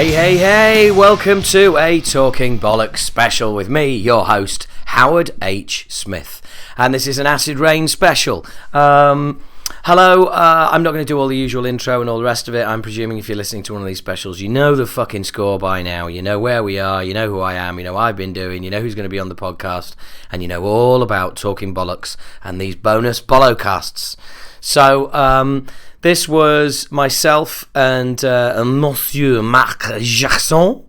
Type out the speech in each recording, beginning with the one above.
Hey, welcome to a Talking Bollocks special with me, your host, Howard H. Smith. And this is an Acid Rain special. Hello, I'm not going to do all the usual intro and all the rest of it. I'm presuming if you're listening to one of these specials, you know the fucking score by now. You know where we are, you know who I am, you know what I've been doing, you know who's going to be on the podcast, and you know all about Talking Bollocks and these bonus Bollocasts. So, this was myself and Monsieur Marc Jackson,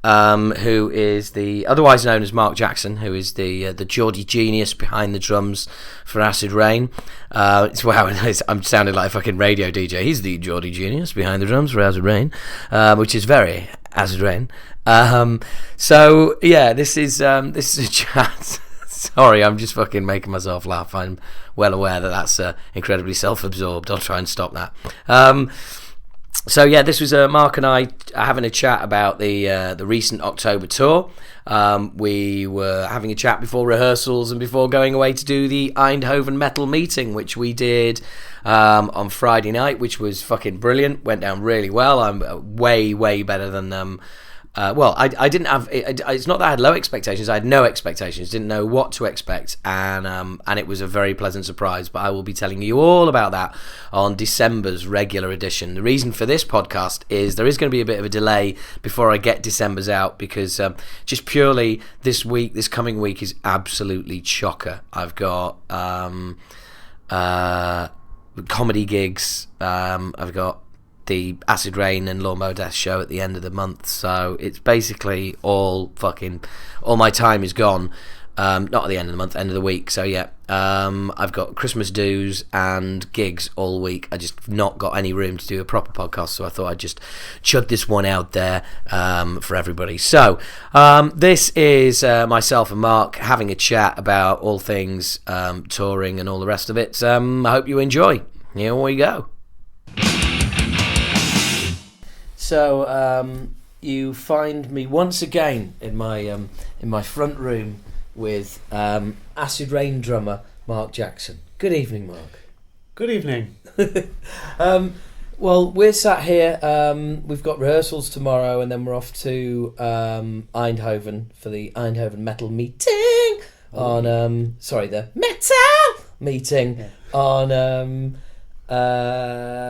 who is the otherwise known as Marc Jackson, who is the Geordie genius behind the drums for Acid Rain. I'm sounding like a fucking radio DJ. He's the Geordie genius behind the drums for Acid Rain, which is very Acid Rain. So yeah, this is a chat. Sorry, I'm just fucking making myself laugh. I'm well aware that that's incredibly self-absorbed. I'll try and stop that. So yeah, this was Mark and I having a chat about the recent October tour. We were having a chat before rehearsals and before going away to do the Eindhoven metal meeting, which we did on Friday night, which was fucking brilliant. Went down really well. I'm way better than... I didn't have. It's not that I had low expectations. I had no expectations. Didn't know what to expect, and it was a very pleasant surprise. But I will be telling you all about that on December's regular edition. The reason for this podcast is there is going to be a bit of a delay before I get December's out because just purely this coming week is absolutely chocker. I've got comedy gigs. I've got the Acid Rain and Lawnmower Death show at the end of the month, so it's basically all my time is gone. Not at the end of the month, end of the week. So yeah, I've got Christmas dues and gigs all week. I just not got any room to do a proper podcast, so I thought I'd just chug this one out there for everybody. So this is myself and Mark having a chat about all things touring and all the rest of it. I hope you enjoy. Here we go. So you find me once again in my front room with Acid Rain drummer Marc Jackson. Good evening, Mark. Good evening. Well, we're sat here. We've got rehearsals tomorrow, and then we're off to Eindhoven for the Eindhoven metal meeting on the metal meeting on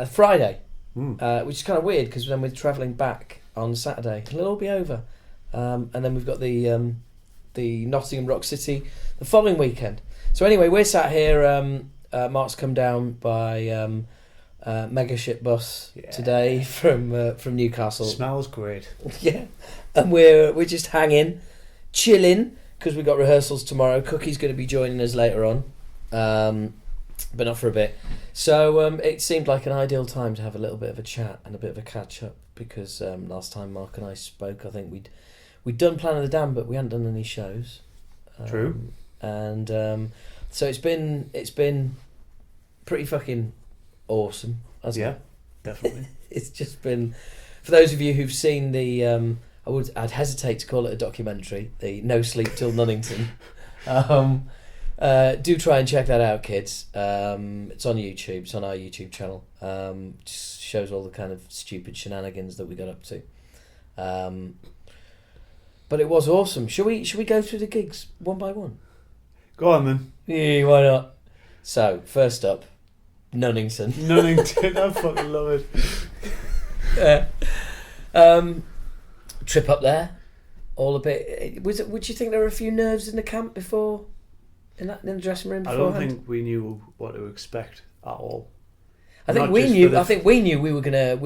Friday. Which is kind of weird because then we're travelling back on Saturday. It'll all be over, and then we've got the Nottingham Rock City the following weekend. So anyway, we're sat here. Mark's come down by mega shit bus today from Newcastle. Smells great. Yeah, and we're just hanging, chilling because we've got rehearsals tomorrow. Cookie's going to be joining us later on. But not for a bit. So it seemed like an ideal time to have a little bit of a chat and a bit of a catch up because last time Mark and I spoke, I think we'd done Plan of the Damned, but we hadn't done any shows. True. And so it's been pretty fucking awesome, hasn't it? Definitely. It's just been, for those of you who've seen the I'd hesitate to call it a documentary, the No Sleep Till Nunnington. Do try and check that out, kids. It's on YouTube. It's on our YouTube channel. Just shows all the kind of stupid shenanigans that we got up to. But it was awesome. Should we go through the gigs one by one? Go on then. Yeah, why not? So first up, Nunnington. Nunnington, I fucking love it. Trip up there, all a bit. Would you think there were a few nerves in the camp before? In the dressing room beforehand? I don't think we knew what to expect at all. I think we knew we were gonna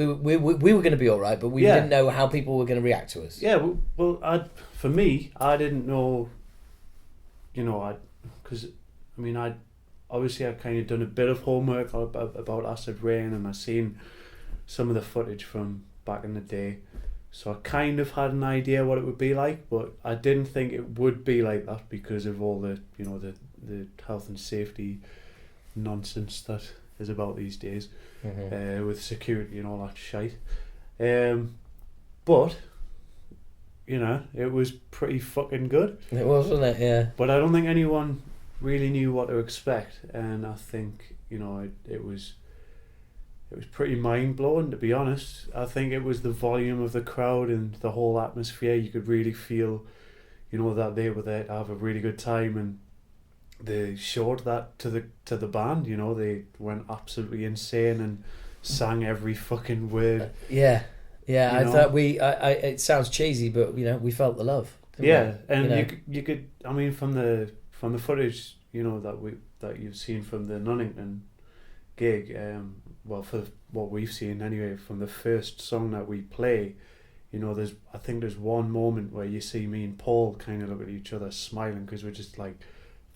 be all right, but we didn't know how people were gonna react to us. Yeah, well, I didn't know. Because I obviously I kind of done a bit of homework about Acid Rain, and I seen some of the footage from back in the day, so I kind of had an idea what it would be like, but I didn't think it would be like that because of all the the health and safety nonsense that is about these days, with security and all that shite. But it was pretty fucking good. It was, wasn't it? Yeah. But I don't think anyone really knew what to expect, and I think it was it was pretty mind blowing, to be honest. I think it was the volume of the crowd and the whole atmosphere. You could really feel, that they were there to have a really good time, and they showed that to the band. They went absolutely insane and sang every fucking word. Yeah. I thought it sounds cheesy, but we felt the love. Yeah, we? And you could. I mean, from the footage, that you've seen from the Nunnington gig. For what we've seen anyway, from the first song that we play, I think there's one moment where you see me and Paul kind of look at each other smiling, because we're just like,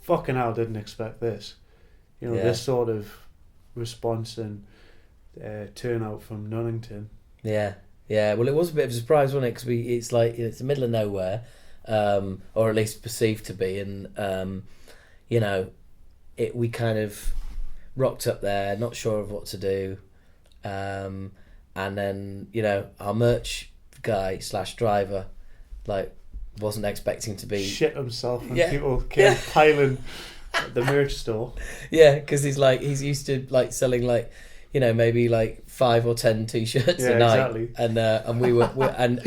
fucking hell, didn't expect this. This sort of response and turnout from Nunnington. Yeah. Well, it was a bit of a surprise, wasn't it? Because it's like it's the middle of nowhere, or at least perceived to be, and we kind of rocked up there, not sure of what to do, and then our merch guy / driver wasn't expecting to be shit himself when people came piling at the merch store. Yeah, because he's used to selling maybe 5 or 10 t-shirts a night, exactly. and we were and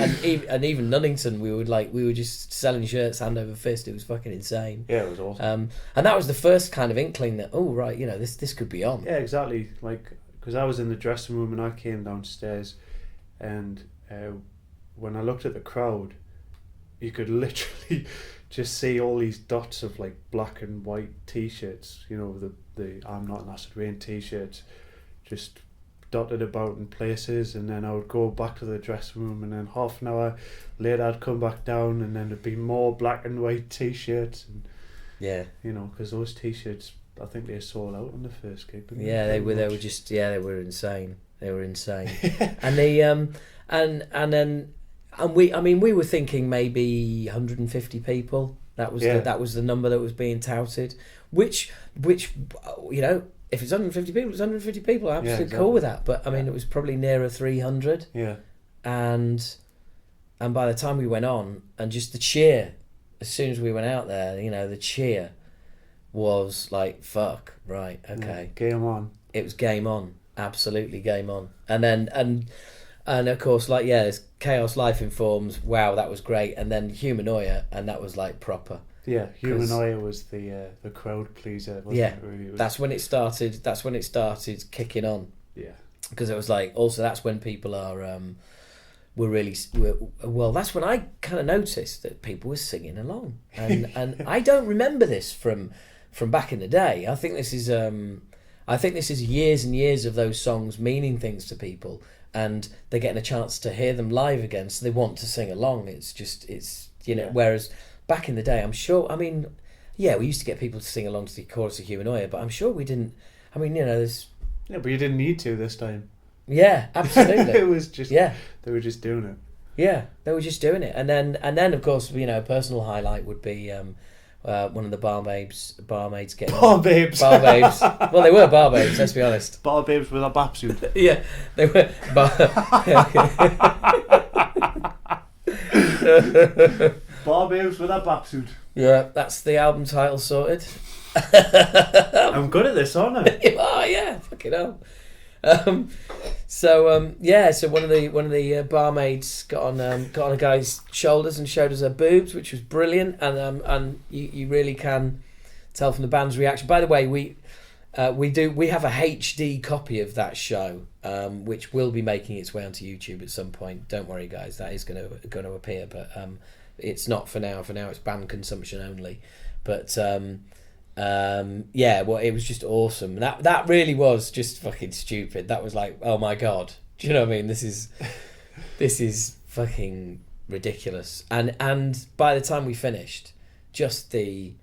even Nunnington, we were just selling shirts hand over fist. It was fucking insane. Yeah, it was awesome. And that was the first kind of inkling that this could be on. Yeah, exactly. Because I was in the dressing room and I came downstairs, and when I looked at the crowd, you could literally just see all these dots of black and white t-shirts. The I'm Not an Acid Rain t-shirts, just dotted about in places, and then I would go back to the dressing room, and then half an hour later I'd come back down, and then there'd be more black and white t-shirts, and because those t-shirts, I think they sold out on the first gig. They were insane. They were insane. And they and we were thinking maybe 150 people. That was the number that was being touted, which if it's 150 people, it's 150 people. I'm absolutely cool with that. But it was probably nearer 300. Yeah. And by the time we went on, and just the cheer, as soon as we went out there, the cheer was like, fuck, right, okay. Yeah, game on. It was game on. Absolutely game on. And then, and of course, there's Chaos Life Informs, wow, that was great. And then Humanoia, and that was proper. Yeah, Humanoia was the crowd pleaser, wasn't it? Really? That's when it started. That's when it started kicking on. Yeah, because it was also that's when people are that's when I kind of noticed that people were singing along, and I don't remember this from back in the day. I think this is years and years of those songs meaning things to people, and they're getting a chance to hear them live again, so they want to sing along. Whereas back in the day, I'm sure, we used to get people to sing along to the chorus of Humanoia, but I'm sure we didn't, there's... Yeah, but you didn't need to this time. Yeah, absolutely. It was just, they were just doing it. Yeah, they were just doing it. And then of course, a personal highlight would be one of the barmaids getting... Barbabes! Barbabes. Well, they were barbabes, let's be honest. Barbabes with a bapsuit. Yeah, they were... Barbabes with a bapsuit. Yeah, that's the album title sorted. I'm good at this, aren't I? You are, yeah. Fucking hell. So one of the barmaids got on a guy's shoulders and showed us her boobs, which was brilliant, and you really can tell from the band's reaction. By the way, we have a HD copy of that show, which will be making its way onto YouTube at some point. Don't worry, guys, that is going to appear, but it's not for now. For now, it's band consumption only. But it was just awesome. That really was just fucking stupid. That was like, oh my god, do you know what I mean? This is fucking ridiculous. And by the time we finished, just the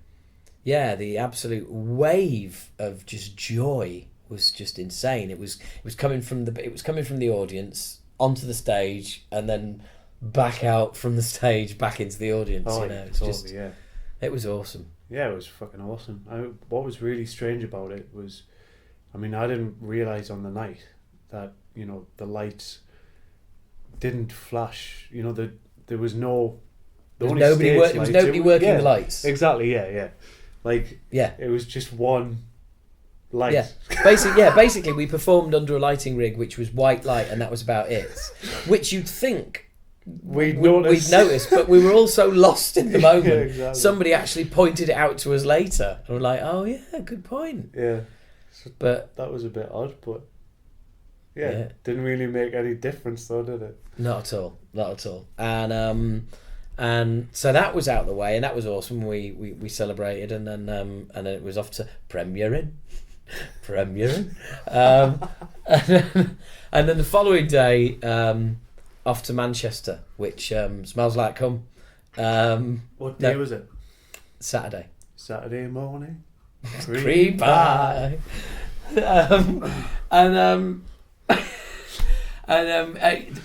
absolute wave of just joy was just insane. It was coming from the audience onto the stage, and then back out from the stage back into the audience. It was awesome. Yeah, it was fucking awesome. What was really strange about it was, I didn't realise on the night that, the lights didn't flash. There was no... There was nobody working the lights. Exactly, yeah. It was just one lights. Basically we performed under a lighting rig which was white light, and that was about it. Which you'd think We'd noticed, but we were all so lost in the moment. Yeah, exactly. Somebody actually pointed it out to us later, and we're like, "Oh yeah, good point." Yeah, but that was a bit odd, but didn't really make any difference, though, did it? Not at all. And so that was out of the way, and that was awesome. We celebrated, and then it was off to premiering. And then the following day, off to Manchester, which smells like cum. What day was it? Saturday. Saturday morning. Cream pie.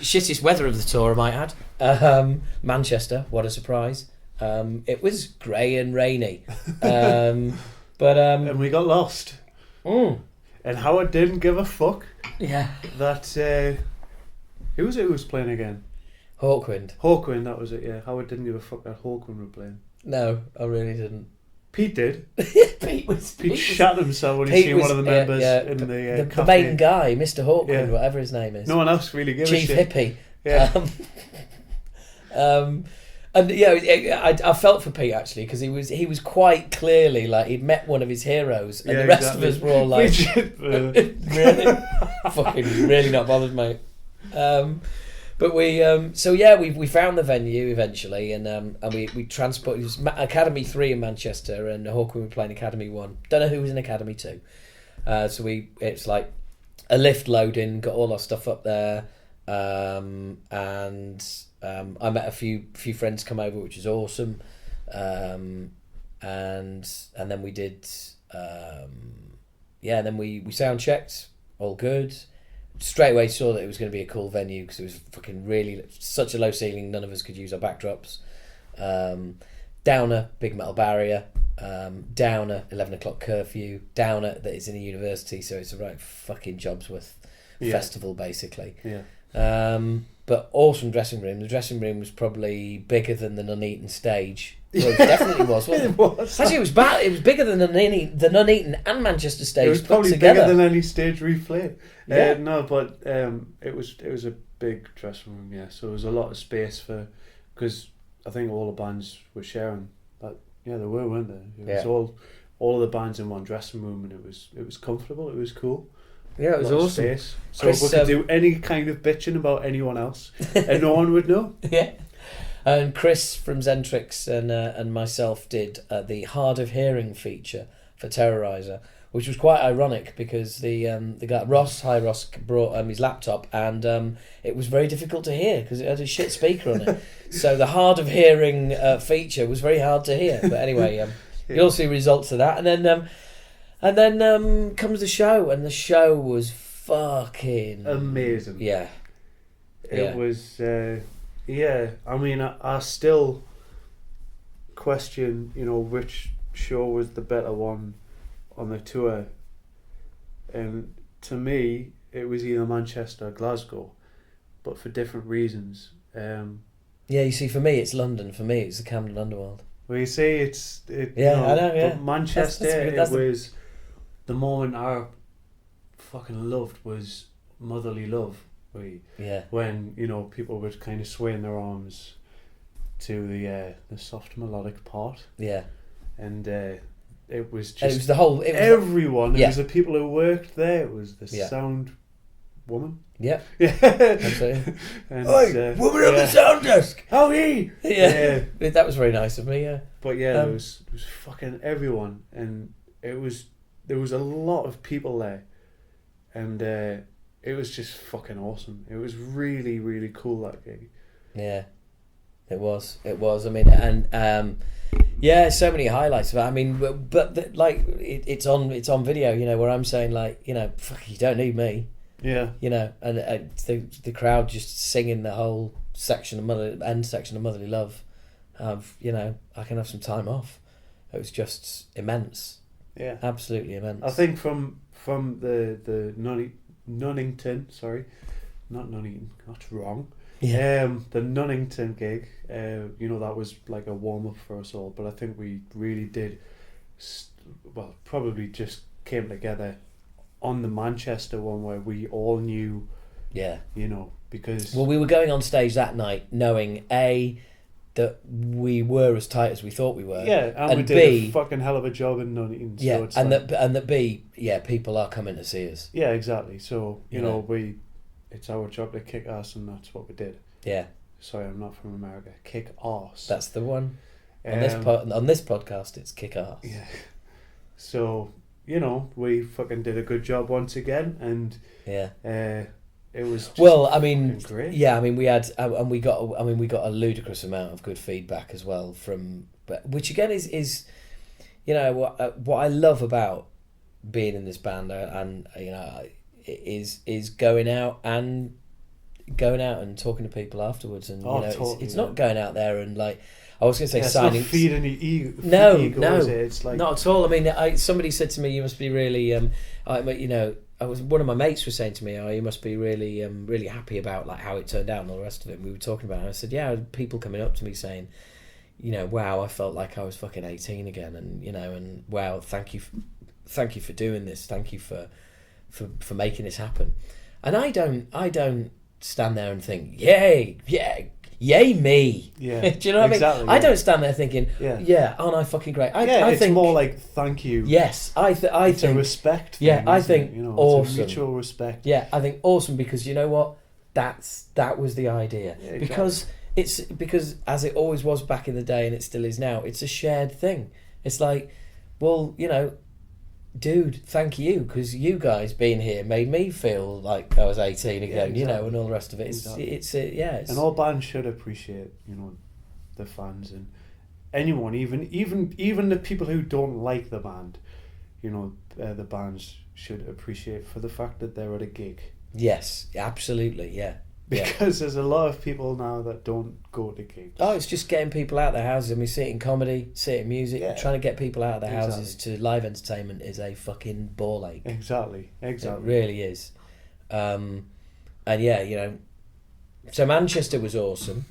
Shittest weather of the tour, I might add. Manchester, what a surprise. It was grey and rainy. And we got lost. And Howard didn't give a fuck. Yeah. That who was it who was playing again? Hawkwind, that was it, yeah. Howard didn't give a fuck that Hawkwind were playing. No, I really didn't. Pete did. Pete shat himself when he seen one of the members in the the main guy, Mr. Hawkwind, whatever his name is. No one else really gave a shit. Chief Hippie. Yeah. And I felt for Pete actually, because he was quite clearly like he'd met one of his heroes, and the rest of us were all like, really, fucking really not bothered, mate. But we found the venue eventually, and we transported. It was Academy 3 in Manchester, and Hawkwind were playing Academy 1. Don't know who was in Academy 2. It's like a lift loading, got all our stuff up there, and I met a few friends come over, which was awesome, and then we did, then we sound checked, all good. Straight away saw that it was going to be a cool venue because it was fucking really such a low ceiling, none of us could use our backdrops. Downer, big metal barrier. Downer, 11 o'clock curfew. Downer, that is in a university, so it's a right fucking Jobsworth festival basically. Yeah. But awesome dressing room. The dressing room was probably bigger than the Nuneaton stage. Well, it definitely was, wasn't it? It was. Actually, it was bad. It was bigger than the Nuneaton and Manchester stage. It was probably bigger than any stage we've played. Yeah. It was a big dressing room. Yeah, so there was a lot of space because I think all the bands were sharing. But yeah, they were, weren't they? It was all of the bands in one dressing room, and it was comfortable. It was cool. Yeah, it was awesome. Space. So Chris, we could do any kind of bitching about anyone else, and no one would know. Yeah. And Chris from Zentrix and myself did the Hard of Hearing feature for Terrorizer, which was quite ironic because the guy Ross brought his laptop, and it was very difficult to hear because it had a shit speaker on it. So the Hard of Hearing feature was very hard to hear. But anyway, you'll see results of that, and then comes the show, and the show was fucking amazing. Yeah, it was. I mean, I still question, which show was the better one on the tour. And to me, it was either Manchester or Glasgow, but for different reasons. You see, for me, it's London. For me, it's the Camden Underworld. Well, you see, I know, yeah. But Manchester, it was the moment I fucking loved was Motherly Love. When people were kind of swaying their arms to the soft melodic part, and it was just everyone. It was the people who worked there. It was the sound woman. Yeah, absolutely. And, woman on the sound desk. How he? Yeah, that was very nice of me. Yeah, but there was fucking everyone, and there was a lot of people there, and. It was just fucking awesome. It was really, really cool, that gig. Yeah, it was. I mean, and so many highlights. I mean, but it's on video. Where I'm saying fuck, you don't need me. Yeah. And the crowd just singing the whole section of Motherly Love. I can have some time off. It was just immense. Yeah. Absolutely immense. I think from the Nuneaton, sorry, not Nuneaton, that's wrong. Yeah. The Nuneaton gig, that was like a warm up for us all, but I think we really did, probably just came together on the Manchester one where we all knew, Yeah. you know, because... Well, we were going on stage that night knowing, A, that we were as tight as we thought we were. Yeah, and we did B, a fucking hell of a job in Nuneaton. So yeah, it's and like, that B, yeah, people are coming to see us. yeah, exactly. So, you know, know. it's our job to kick ass, and that's what we did. Yeah. Sorry, I'm not from America. Kick arse. That's the one. On this podcast, it's kick ass. Yeah. So, you know, we fucking did a good job once again, and yeah, it was just great. Yeah, I mean, we had and we got a ludicrous amount of good feedback as well which again is you know what I love about being in this band, and you know, is going out and talking to people afterwards, and totally, it's not going out there and like, I was going to say signing. It's not feeding your ego. No, is it? It's like, not at all. I mean, somebody said to me, "You must be really," you know, one of my mates was saying to me, "Oh, you must be really, really happy about like how it turned out and all the rest of it." And we were talking about it. And I said, "Yeah, people coming up to me saying, you know, wow, I felt like I was fucking 18 again, and you know, and wow, thank you for doing this, thank you for making this happen." And I don't stand there and think, "Yay, yeah." Yay me! Yeah, do you know what exactly, I mean? yeah. I don't stand there thinking, "Yeah, aren't I fucking great?" I it's think more like thank you. Yes, I think a respect thing, yeah, I think you know, awesome. It's a mutual respect. Yeah, I think awesome, because you know what? That was the idea. Yeah, exactly. Because as it always was back in the day, and it still is now, it's a shared thing. It's like, well, you know, dude, thank you, because you guys being here made me feel like I was 18 again, exactly. You know, and all the rest of it. It's and all bands should appreciate, you know, the fans, and anyone, even the people who don't like the band, you know, the bands should appreciate for the fact that they're at a gig. Yes, absolutely, yeah. Because there's a lot of people now that don't go to gigs. Oh, it's just getting people out of their houses. I mean, see it in comedy, see it in music. Yeah. Trying to get people out of their houses to live entertainment is a fucking ball ache. Exactly. It really is. And yeah, you know, so Manchester was awesome.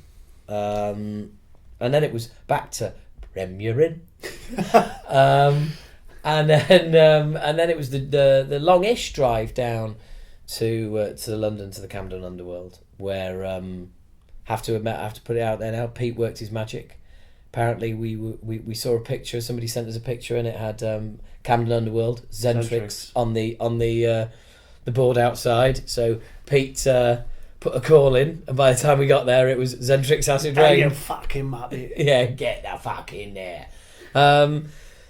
And then it was back to premiering. And then it was the longish drive down to London, to the Camden Underworld, where have to put it out there now, Pete worked his magic. Apparently we saw a picture, somebody sent us a picture, and it had Camden Underworld, Zentrix on the board outside. So Pete put a call in, and by the time we got there, it was Zentrix Acid Rain. You fucking mappy. Yeah, get the fuck in there.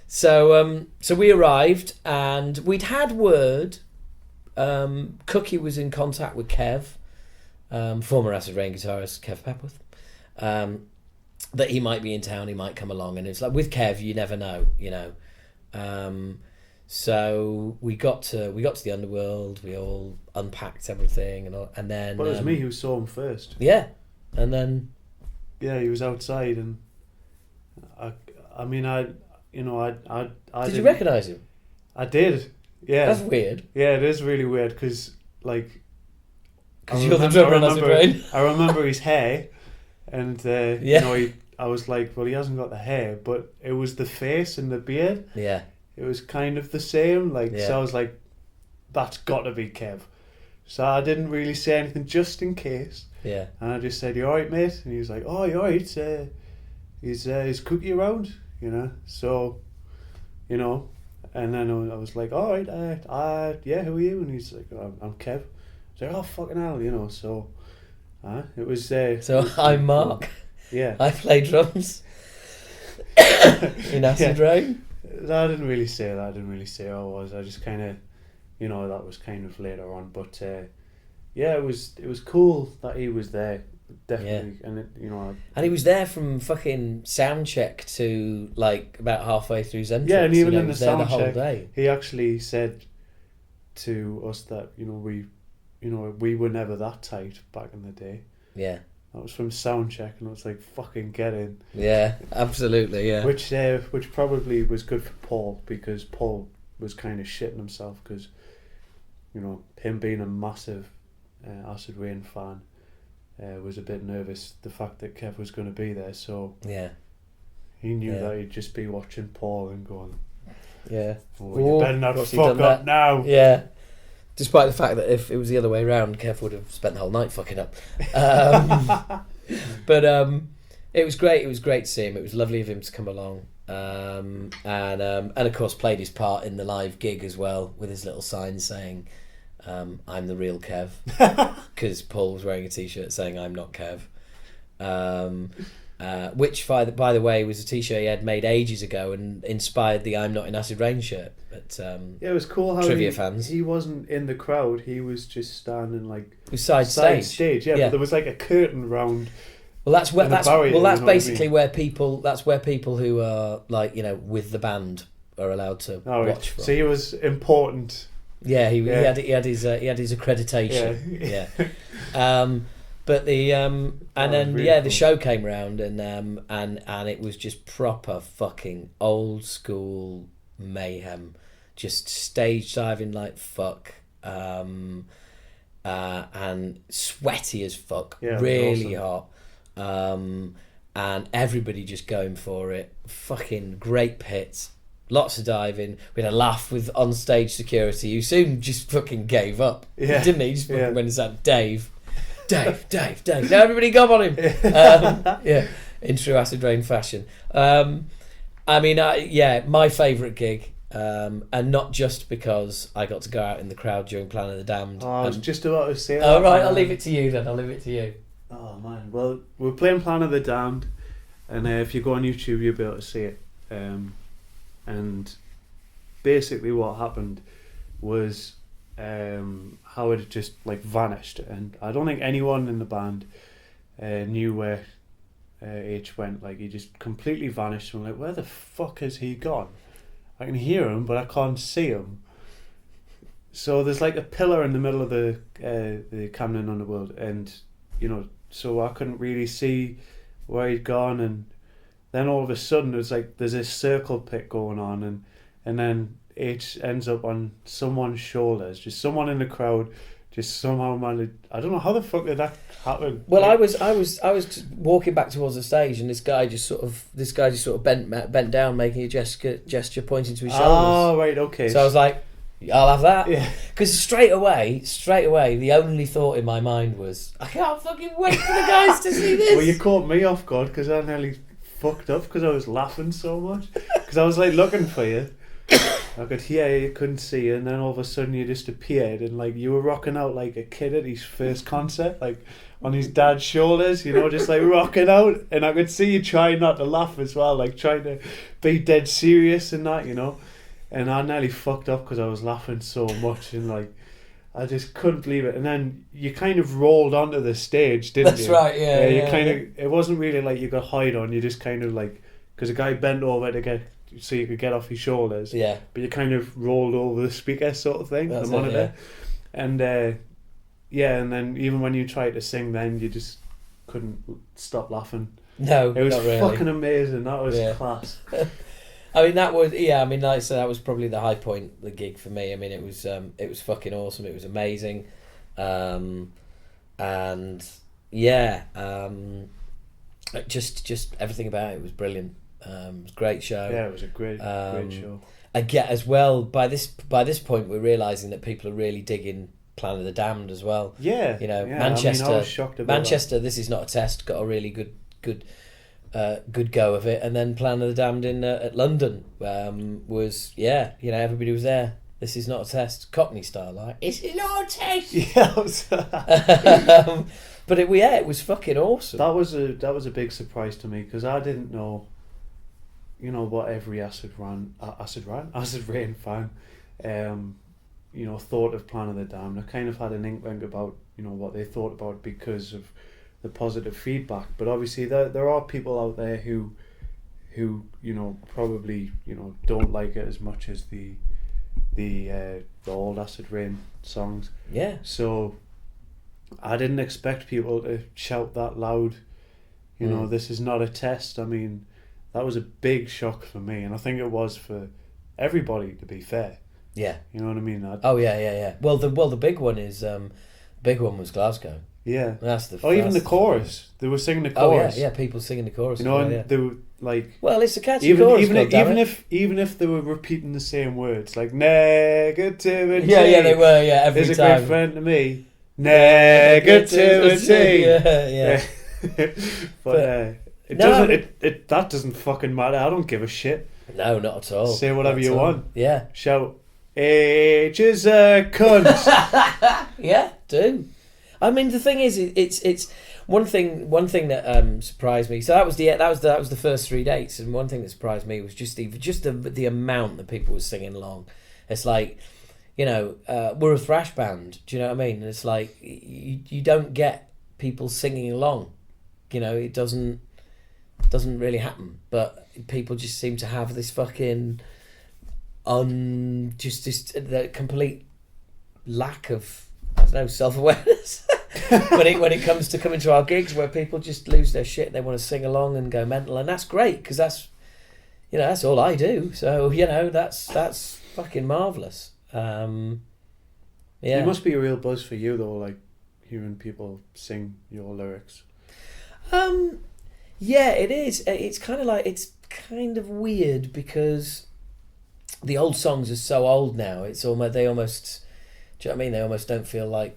So we arrived, and we'd had word. Cookie was in contact with Kev, former Acid Rain guitarist Kev Pepworth, that he might be in town, he might come along, and it's like with Kev, you never know, you know. So we got to the Underworld, we all unpacked everything, and then. But it was me who saw him first. Yeah, and then. Yeah, he was outside, and I mean, I Did you recognise him? I did. Yeah, that's weird. Yeah, it is really weird because you're the drummer on Acid Rain. I remember his hair, and you know, I was like, well, he hasn't got the hair, but it was the face and the beard. Yeah, it was kind of the same. So I was like, that's got to be Kev. So I didn't really say anything just in case. Yeah, and I just said, "You alright, mate?" And he was like, "Oh, you alright? Is Cookie around?" You know, so, you know. And then I was like, all right, yeah, who are you? And he's like, I'm Kev. I was like, oh, fucking hell, you know, so it was... so I'm Marc. Yeah. I play drums in Acid Rain. I didn't really say that. I didn't really say who I was. I just kind of, you know, that was kind of later on. But, yeah, it was cool that he was there. Definitely, yeah. And it, you know, and he was there from fucking sound check to like about halfway through Zentrix. Yeah, and even you know, in the sound the whole check, day. He actually said to us that we were never that tight back in the day. Yeah, that was from sound check, and it was like fucking get in. Yeah, absolutely. Yeah, which probably was good for Paul, because Paul was kind of shitting himself because, you know, him being a massive Acid Rain fan. Was a bit nervous the fact that Kev was going to be there, so yeah, he knew that he'd just be watching Paul and going, Yeah. Oh, you better not what's he fuck done up that? now. Yeah. Despite the fact that if it was the other way around, Kev would have spent the whole night fucking up. But it was great. It was great to see him. It was lovely of him to come along. And of course played his part in the live gig as well with his little sign saying, I'm the real Kev. Because Paul was wearing a t-shirt saying, I'm not Kev. Which, by the way, was a t-shirt he had made ages ago and inspired the I'm Not in Acid Rain shirt. But, yeah, it was cool how trivia fans. He wasn't in the crowd. He was just standing like side stage. Yeah, but there was like a curtain round. Well, that's basically I mean? where people who are like, you know, with the band are allowed to watch from. So he was important. Yeah, he had his accreditation. Yeah. But the the show came round and it was just proper fucking old school mayhem, just stage diving like fuck, and sweaty as fuck, really awesome. hot, and everybody just going for it. Fucking great pits. Lots of diving. We had a laugh with on-stage security who soon just fucking gave up. Yeah. Didn't he? He just fucking went and said, Dave. Now everybody go on him. In true Acid Rain fashion. My favourite gig. And not just because I got to go out in the crowd during Plan of the Damned. Oh, I was just about to say that. Oh, right, I'll leave it to you then. Oh, man. Well, we're playing Plan of the Damned. And if you go on YouTube, you'll be able to see it. And basically what happened was Howard had just like vanished, and I don't think anyone in the band knew where H went. Like, he just completely vanished. I'm like, where the fuck has he gone? I can hear him, but I can't see him. So there's like a pillar in the middle of the Camden Underworld, and you know, so I couldn't really see where he'd gone. And then all of a sudden there's this circle pit going on, and then H ends up on someone's shoulders, just someone in the crowd, just somehow managed. I don't know how the fuck did that happen. Well, I was walking back towards the stage, and this guy just sort of bent down, making a gesture, pointing to his shoulders. Oh, right, okay. So I was like, I'll have that. Yeah. Because straight away, the only thought in my mind was, I can't fucking wait for the guys to see this. Well, you caught me off guard because I nearly fucked up because I was laughing so much. Because I was like looking for you. I could hear you, couldn't see you, and then all of a sudden you just appeared, and like you were rocking out like a kid at his first concert, like on his dad's shoulders, you know, just like rocking out, and I could see you trying not to laugh as well, like trying to be dead serious and that, you know, and I nearly fucked up because I was laughing so much, and like I just couldn't believe it. And then you kind of rolled onto the stage, didn't you? That's right, yeah. You kind of, it wasn't really like you got hide on, you just kind of like, because a guy bent over to get, so you could get off his shoulders. Yeah. But you kind of rolled over the speaker sort of thing, the monitor. And and then even when you tried to sing then, you just couldn't stop laughing. No, it was not really. Fucking amazing. That was class. I mean, that was, like I said, that was probably the high point of the gig for me. I mean, it was fucking awesome. It was amazing. Just everything about it was brilliant. It was a great show. Yeah, it was a great show. I get as well, by this point we're realising that people are really digging Plan of the Damned as well. Yeah. You know, yeah, Manchester. I mean, I was shocked about Manchester, that. This Is Not a Test, got a really good go of it, and then Plan of the Damned in at London was, everybody was there. This Is Not a Test, Cockney style, like, this is not a test. Yeah. But it was fucking awesome. That was a big surprise to me because I didn't know, you know, what every Acid Rain fan, thought of Plan of the Damned. I kind of had an inkling about, you know, what they thought about it because of the positive feedback. But obviously there are people out there who you know, probably, you know, don't like it as much as the old Acid Rain songs. Yeah. So I didn't expect people to shout that loud, you know, this is not a test. I mean, that was a big shock for me, and I think it was for everybody, to be fair. Yeah. You know what I mean? Yeah. Well, the big one is, big one was Glasgow. Yeah. That's the. Or even that's the chorus. They were singing the Oh chorus. yeah, people singing the chorus. You know, and yeah. they were like. Well, it's a catchy even chorus. even if they were repeating the same words, like negativity. Yeah, they were. Yeah, every is time. a great friend to me. Negativity. Yeah. But it No, doesn't. It that doesn't fucking matter. I don't give a shit. No, not at all. Say whatever Not you at all. want. Yeah. Shout. Age is a cunt. Yeah, do. I mean, the thing is, it's one thing that surprised me. So that was the first 3 dates, and one thing that surprised me was just the amount that people were singing along. It's like, you know, we're a thrash band. Do you know what I mean? And it's like you don't get people singing along. You know, it doesn't really happen. But people just seem to have this fucking the complete lack of, I don't know, self-awareness when it comes to coming to our gigs, where people just lose their shit. They want to sing along and go mental, and that's great because that's all I do. So that's fucking marvelous. Yeah, It must be a real buzz for you though, like hearing people sing your lyrics. Yeah, it is. It's kind of weird because the old songs are so old now. It's almost, do you know what I mean? They almost don't feel like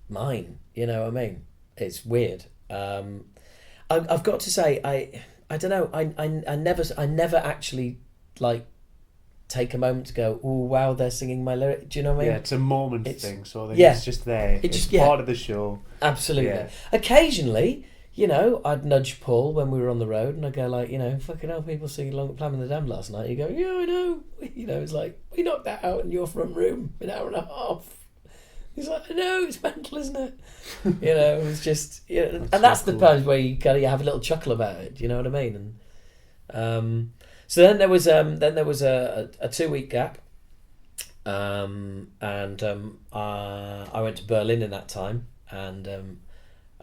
mine. You know what I mean? It's weird. I've got to say, I don't know. I never actually like take a moment to go, oh wow, they're singing my lyric. Do you know what I mean? Yeah, it's a moment thing. So yeah, it's just there. It's yeah, part of the show. Absolutely. Yeah. Occasionally, you know, I'd nudge Paul when we were on the road, and I'd go like, you know, fucking hell, people singing along at Plam in the Dam last night. You go, yeah, I know. You know, it's like, we knocked that out in your front room in an hour and a half. He's like, I know, it's mental, isn't it? You know, it's just, you know, and that's the part where you have a little chuckle about it. Do you know what I mean? And so then there was a 2-week gap, and I went to Berlin in that time, and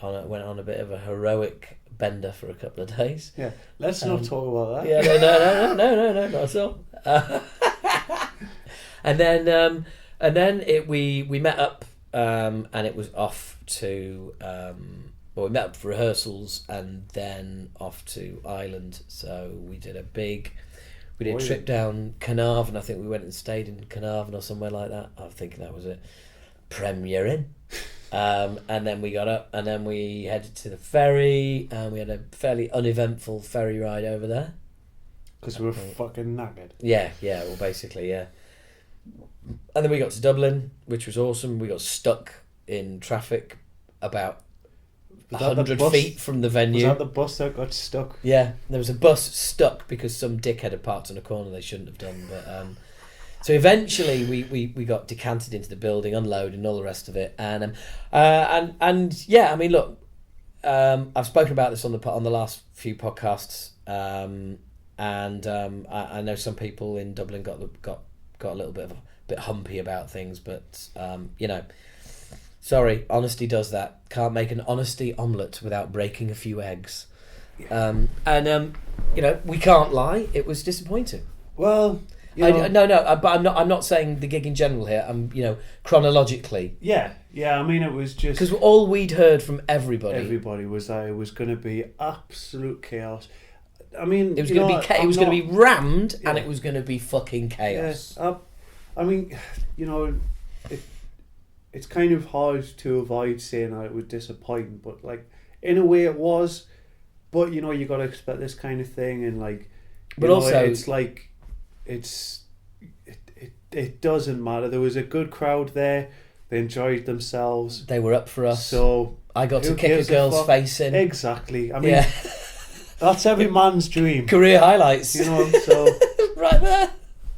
went on a bit of a heroic bender for a couple of days. Yeah, let's not talk about that. Yeah, no, not at all. And then we met up, and it was off to we met up for rehearsals and then off to Ireland. So we did a trip down Carnarvon. I think we went and stayed in Carnarvon or somewhere like that. I'm thinking that was it. Premiering. And then we got up and then we headed to the ferry, and we had a fairly uneventful ferry ride over there. Because we were fucking knackered. Yeah, well basically, yeah. And then we got to Dublin, which was awesome. We got stuck in traffic about 100 feet from the venue. Was that the bus that got stuck? Yeah, there was a bus stuck because some dickhead had parked on a corner they shouldn't have done. But so eventually we got decanted into the building, unloaded and all the rest of it. And yeah, I mean, look, I've spoken about this on the last few podcasts, and I know some people in Dublin got a little bit humpy about things, but you know, sorry, honesty does that. Can't make an honesty omelette without breaking a few eggs. Yeah. You know, we can't lie. It was disappointing. Well, you know, but I'm not saying the gig in general here. I'm, you know, chronologically. Yeah. I mean, it was just because all we'd heard from everybody was that it was going to be absolute chaos. I mean, it was going to be it was going to be rammed, and it was going to be fucking chaos. Yeah, I mean, you know, it's kind of hard to avoid saying that it was disappointing, but like in a way it was. But you know, you got to expect this kind of thing, and like, but also it's like it doesn't matter. There was a good crowd there. They enjoyed themselves. They were up for us. So I got to kick a girl's face in. Exactly. I mean, that's every man's dream. Career highlights. You know, so right there.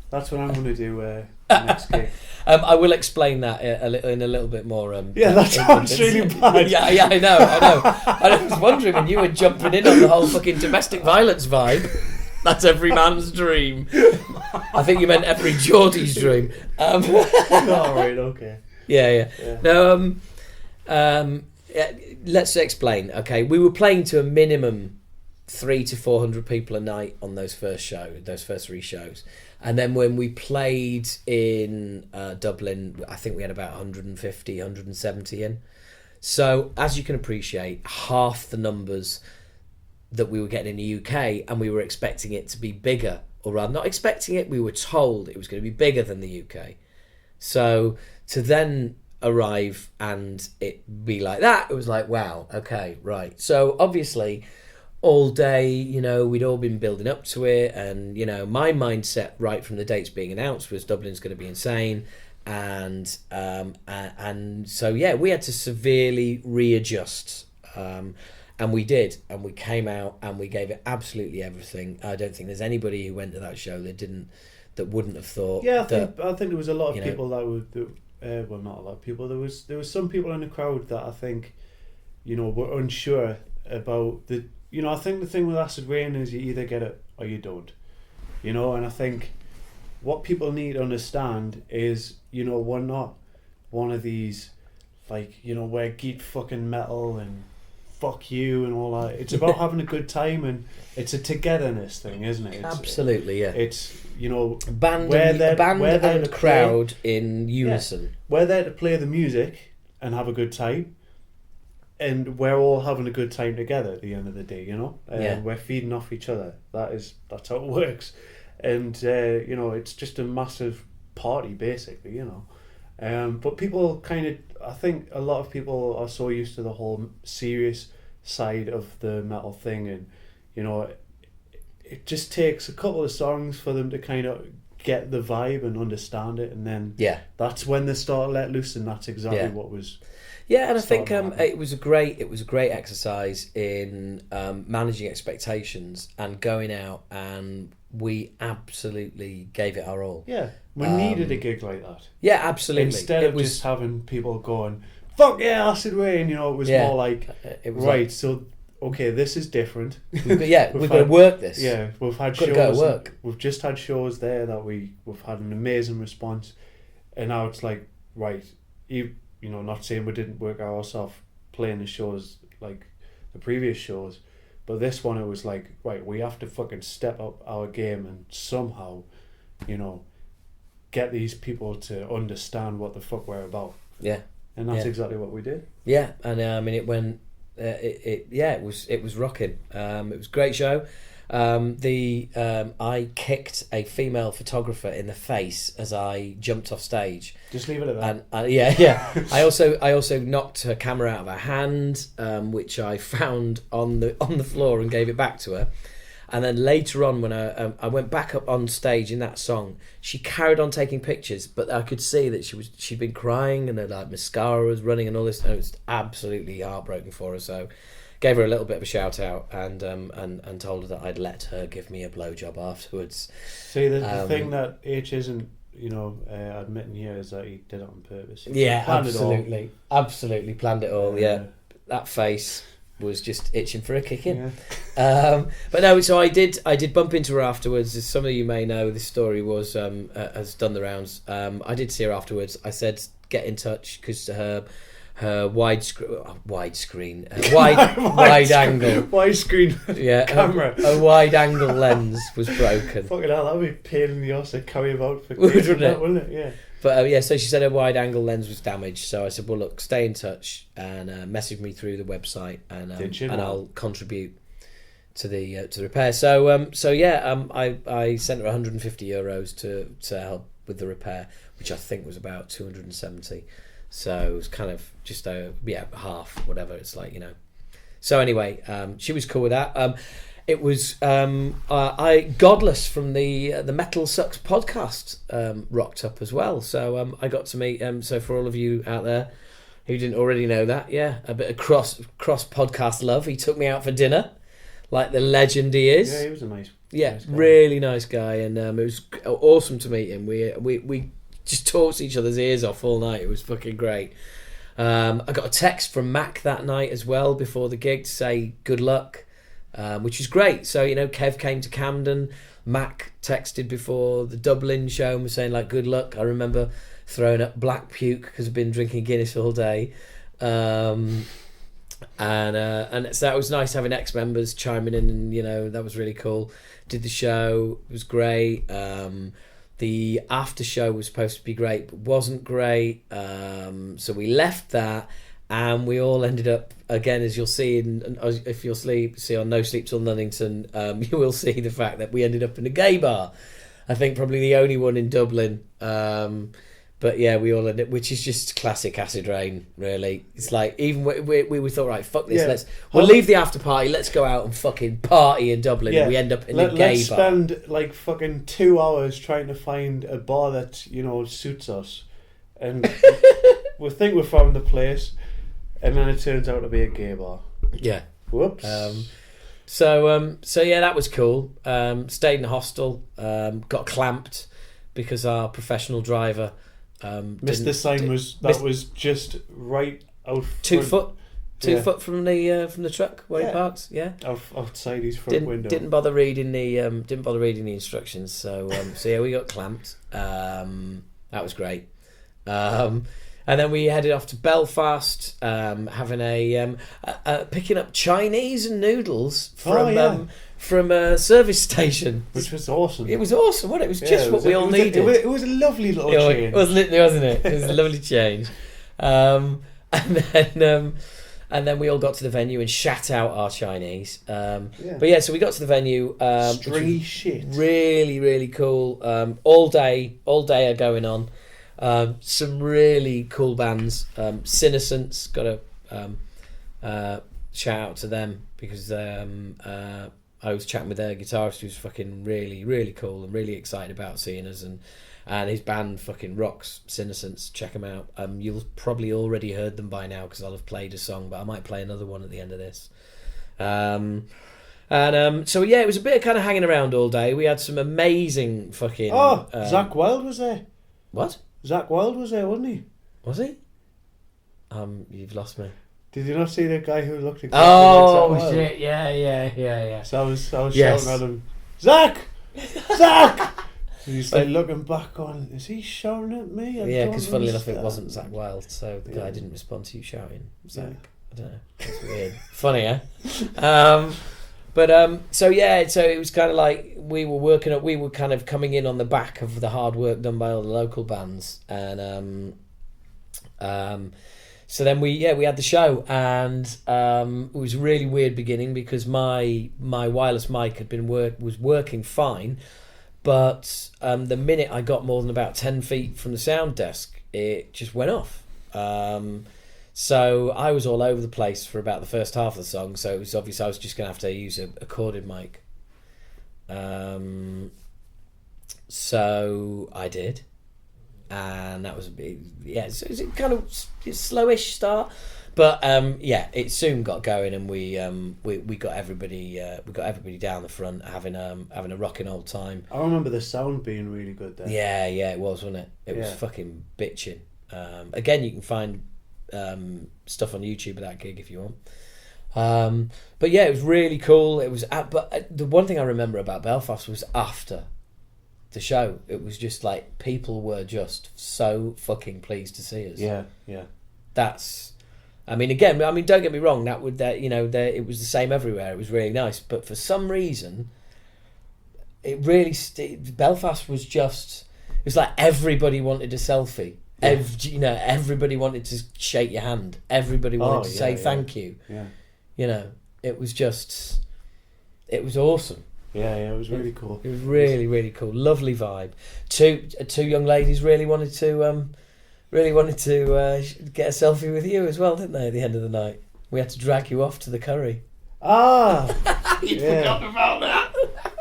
That's what I'm going to do next gig. I will explain that in a little bit more. That sounds really bad. Yeah, I know. I was wondering when you were jumping in on the whole fucking domestic violence vibe. That's every man's dream. I think you meant every Geordie's dream. All right, okay. Yeah. No, let's explain. Okay, we were playing to a minimum 300 to 400 people a night on those first 3 shows, and then when we played in Dublin, I think we had about 150, 170 in. So as you can appreciate, half the numbers that we were getting in the UK, and we were expecting it to be bigger, or rather not expecting it, we were told it was going to be bigger than the UK. So to then arrive and it be like that, it was like, wow, okay, right. So obviously all day, you know, we'd all been building up to it, and, you know, my mindset right from the dates being announced was Dublin's going to be insane, and so yeah, we had to severely readjust, and we did, and we came out and we gave it absolutely everything. I don't think there's anybody who went to that show that wouldn't have thought. Yeah, I think there was a lot of people well, not a lot of people. There was some people in the crowd that I think, you know, were unsure about the. You know, I think the thing with Acid Rain is you either get it or you don't. You know, and I think what people need to understand is, you know, we're not one of these, like, you know, we're geek fucking metal and fuck you and all that. It's about having a good time, and it's a togetherness thing, isn't it? Absolutely, yeah. It's, you know, band and crowd in unison. Yeah, we're there to play the music and have a good time, and we're all having a good time together at the end of the day, you know? We're feeding off each other. That's how it works. And, you know, it's just a massive party, basically, you know? But people kind of, I think a lot of people are so used to the whole serious side of the metal thing, and, you know, it just takes a couple of songs for them to kind of get the vibe and understand it, and then that's when they start to let loose, and that's exactly what was. Yeah, and I think it was a great exercise in managing expectations and going out, and we absolutely gave it our all. Yeah, we needed a gig like that. Yeah, absolutely. Instead of just having people going, "Fuck yeah, Acid Rain," you know, it was more like, it was right. So okay, this is different. We've got to work this. Yeah, we've had shows. Go to work. We've just had shows there that we've had an amazing response, and now it's like, right, you know, not saying we didn't work ourselves playing the shows like the previous shows, but this one it was like, right, we have to fucking step up our game and somehow, you know, get these people to understand what the fuck we're about. Yeah. And that's exactly what we did. Yeah, and I mean, it went. It was rocking. It was a great show. I kicked a female photographer in the face as I jumped off stage. Just leave it at that. And I also knocked her camera out of her hand, which I found on the floor and gave it back to her. And then later on, when I went back up on stage in that song, she carried on taking pictures, but I could see that she'd been crying, and like mascara was running and all this, and it was absolutely heartbroken for her. So gave her a little bit of a shout out, and told her that I'd let her give me a blowjob afterwards. See, the thing that H isn't, you know, admitting here is that he did it on purpose. Yeah, absolutely planned it all. Yeah, that face was just itching for a kick in. Yeah. But no, so I did bump into her afterwards. As some of you may know, this story has done the rounds. I did see her afterwards. I said get in touch because her wide angle camera, a wide angle lens was broken. Fucking hell, that would be a pain in the arse to carry about for wouldn't it? Yeah. But so she said her wide angle lens was damaged. So I said, well, look, stay in touch and message me through the website, and I'll contribute to the repair. So I sent her €150 to help with the repair, which I think was about 270. So it was kind of just half, whatever. It's like, you know. So anyway, she was cool with that. It was Godless from the Metal Sucks podcast rocked up as well. So I got to meet. So for all of you out there who didn't already know that, a bit of cross podcast love. He took me out for dinner, like the legend he is. Yeah, he was a nice guy. Really nice guy, and it was awesome to meet him. We just talked each other's ears off all night. It was fucking great. I got a text from Mac that night as well before the gig to say good luck. Which was great. So, you know, Kev came to Camden. Mac texted before the Dublin show and was saying, like, good luck. I remember throwing up black puke because I've been drinking Guinness all day. And so that was nice having ex-members chiming in, and, you know, that was really cool. Did the show. It was great. The after show was supposed to be great, but wasn't great. So we left that. and we all ended up, again, as you'll see, if you'll see on No Sleep Till Nunnington, you will see the fact that we ended up in a gay bar. I think probably the only one in Dublin. But yeah, we all ended up, which is just classic Acid Rain, really. It's like, even we thought, right, fuck this, we'll leave the after party, let's go out and fucking party in Dublin, and we end up in a gay bar. Let's spend like fucking 2 hours trying to find a bar that, you know, suits us. And we think we found the place, and then it turns out to be a gay bar. Yeah. Whoops. So yeah, that was cool. Stayed in a hostel, got clamped because our professional driver missed the sign. Was just right out front. 2 foot. 2 foot from the truck where he parks. Yeah, outside his front window. Didn't bother reading the instructions. So yeah, we got clamped. That was great. And then we headed off to Belfast, having picking up Chinese and noodles from a service station, which was awesome. It was awesome, wasn't it? It was just what we all needed. It was a lovely little change. It was literally, wasn't it? It was a lovely change. And then we all got to the venue and shat out our Chinese. But yeah, so we got to the venue. Stringy shit. Really, really cool. All day are going on. Some really cool bands. Sinocense, got to shout out to them because I was chatting with their guitarist who's fucking really, really cool and really excited about seeing us, and his band fucking rocks. Sinocense, check them out. You'll probably already heard them by now because I'll have played a song, but I might play another one at the end of this. So yeah, it was a bit of kind of hanging around all day. We had some amazing fucking... Zakk Wylde was there. What? Zakk Wylde was there, wasn't he? Was he? You've lost me. Did you not see the guy who looked exactly like Zakk Wylde? Shit, yeah. So I was shouting at him, Zach! And he's like looking back on, is he shouting at me? Yeah, because funnily enough it wasn't Zakk Wylde, so the guy didn't respond to you shouting. Zach, I don't know. That's weird. Funny, eh? So it was kind of like we were kind of coming in on the back of the hard work done by all the local bands, and so then we had the show, and it was a really weird beginning because my wireless mic was working fine, but the minute I got more than about 10 feet from the sound desk, it just went off. So I was all over the place for about the first half of the song, so it was obvious I was just going to have to use a corded mic. So I did, and that was so it was kind of a slowish start, but it soon got going, and we got everybody down the front having a rocking old time. I remember the sound being really good there. Yeah, it was, wasn't it? It was fucking bitching. Again, you can find stuff on YouTube of that gig if you want. But yeah, it was really cool. It was but the one thing I remember about Belfast was after the show, it was just like people were just so fucking pleased to see us. Yeah. Don't get me wrong, it was the same everywhere. It was really nice, but for some reason Belfast was just, it was like everybody wanted a selfie. Everybody wanted to shake your hand. Everybody wanted to say thank you. Yeah. It was just, it was awesome. Yeah, it was really cool. It was really, really cool. Lovely vibe. Two young ladies really wanted to get a selfie with you as well, didn't they? At the end of the night, we had to drag you off to the curry. You forgot about that.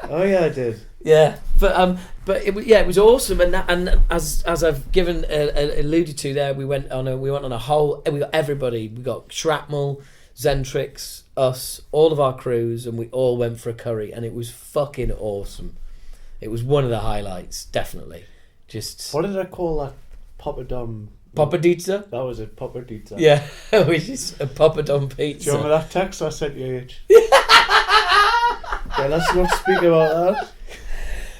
Oh yeah, I did. Yeah, but it was awesome, and as I've alluded to there, we went on a whole. We got everybody. We got Shrapnel, Zentrix, us, all of our crews, and we all went for a curry, and it was fucking awesome. It was one of the highlights, definitely. Just what did I call that? Papadum. Papadizza? That was it, Papadizza. Yeah, which is a Papadum pizza. Do you remember that text I sent you, H? Yeah, let's not speak about that.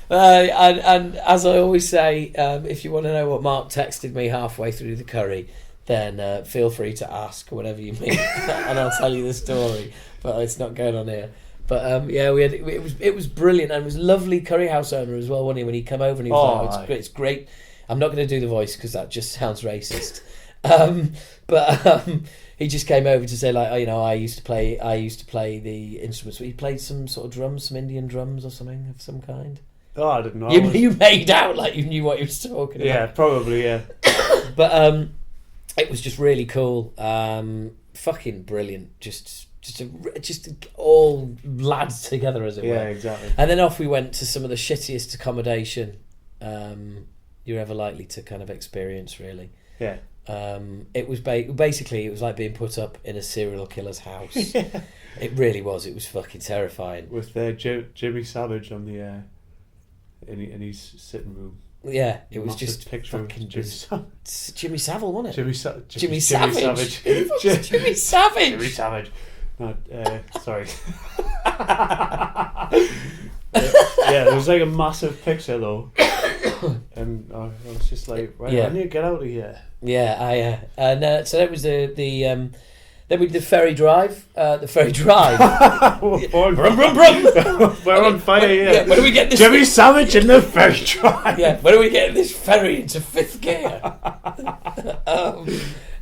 And as I always say, if you want to know what Marc texted me halfway through the curry, then feel free to ask whatever you mean, and I'll tell you the story. But it's not going on here. But it was brilliant, and it was a lovely curry house owner as well, wasn't he? When he came over and he was like, it's great. I'm not going to do the voice because that just sounds racist. But he just came over to say like, oh, you know, I used to play the instruments. He played some sort of drums, some Indian drums or something of some kind. Oh, I didn't know. You made out like you knew what he was talking about. Yeah, probably, yeah. But it was just really cool. Fucking brilliant. Just all lads together, as it were. Yeah, exactly. And then off we went to some of the shittiest accommodation you're ever likely to kind of experience, really. Yeah. It was basically it was like being put up in a serial killer's house. Yeah. It really was. It was fucking terrifying. With Jimmy Savage on the in his sitting room. Yeah, it was Massive just picture of fucking Jimmy Savile, wasn't it? Jimmy Savage. Savage. Jimmy Savage. Jimmy Savage. No, sorry. Yeah, there was like a massive picture though, and I was just like, right, I need to get out of here. Yeah, and so that was the then we did the ferry drive. Brum, brum, brum. We're on fire here. Yeah, when do we get this? Jimmy Savage in the ferry drive. Yeah, when do we get this ferry into fifth gear?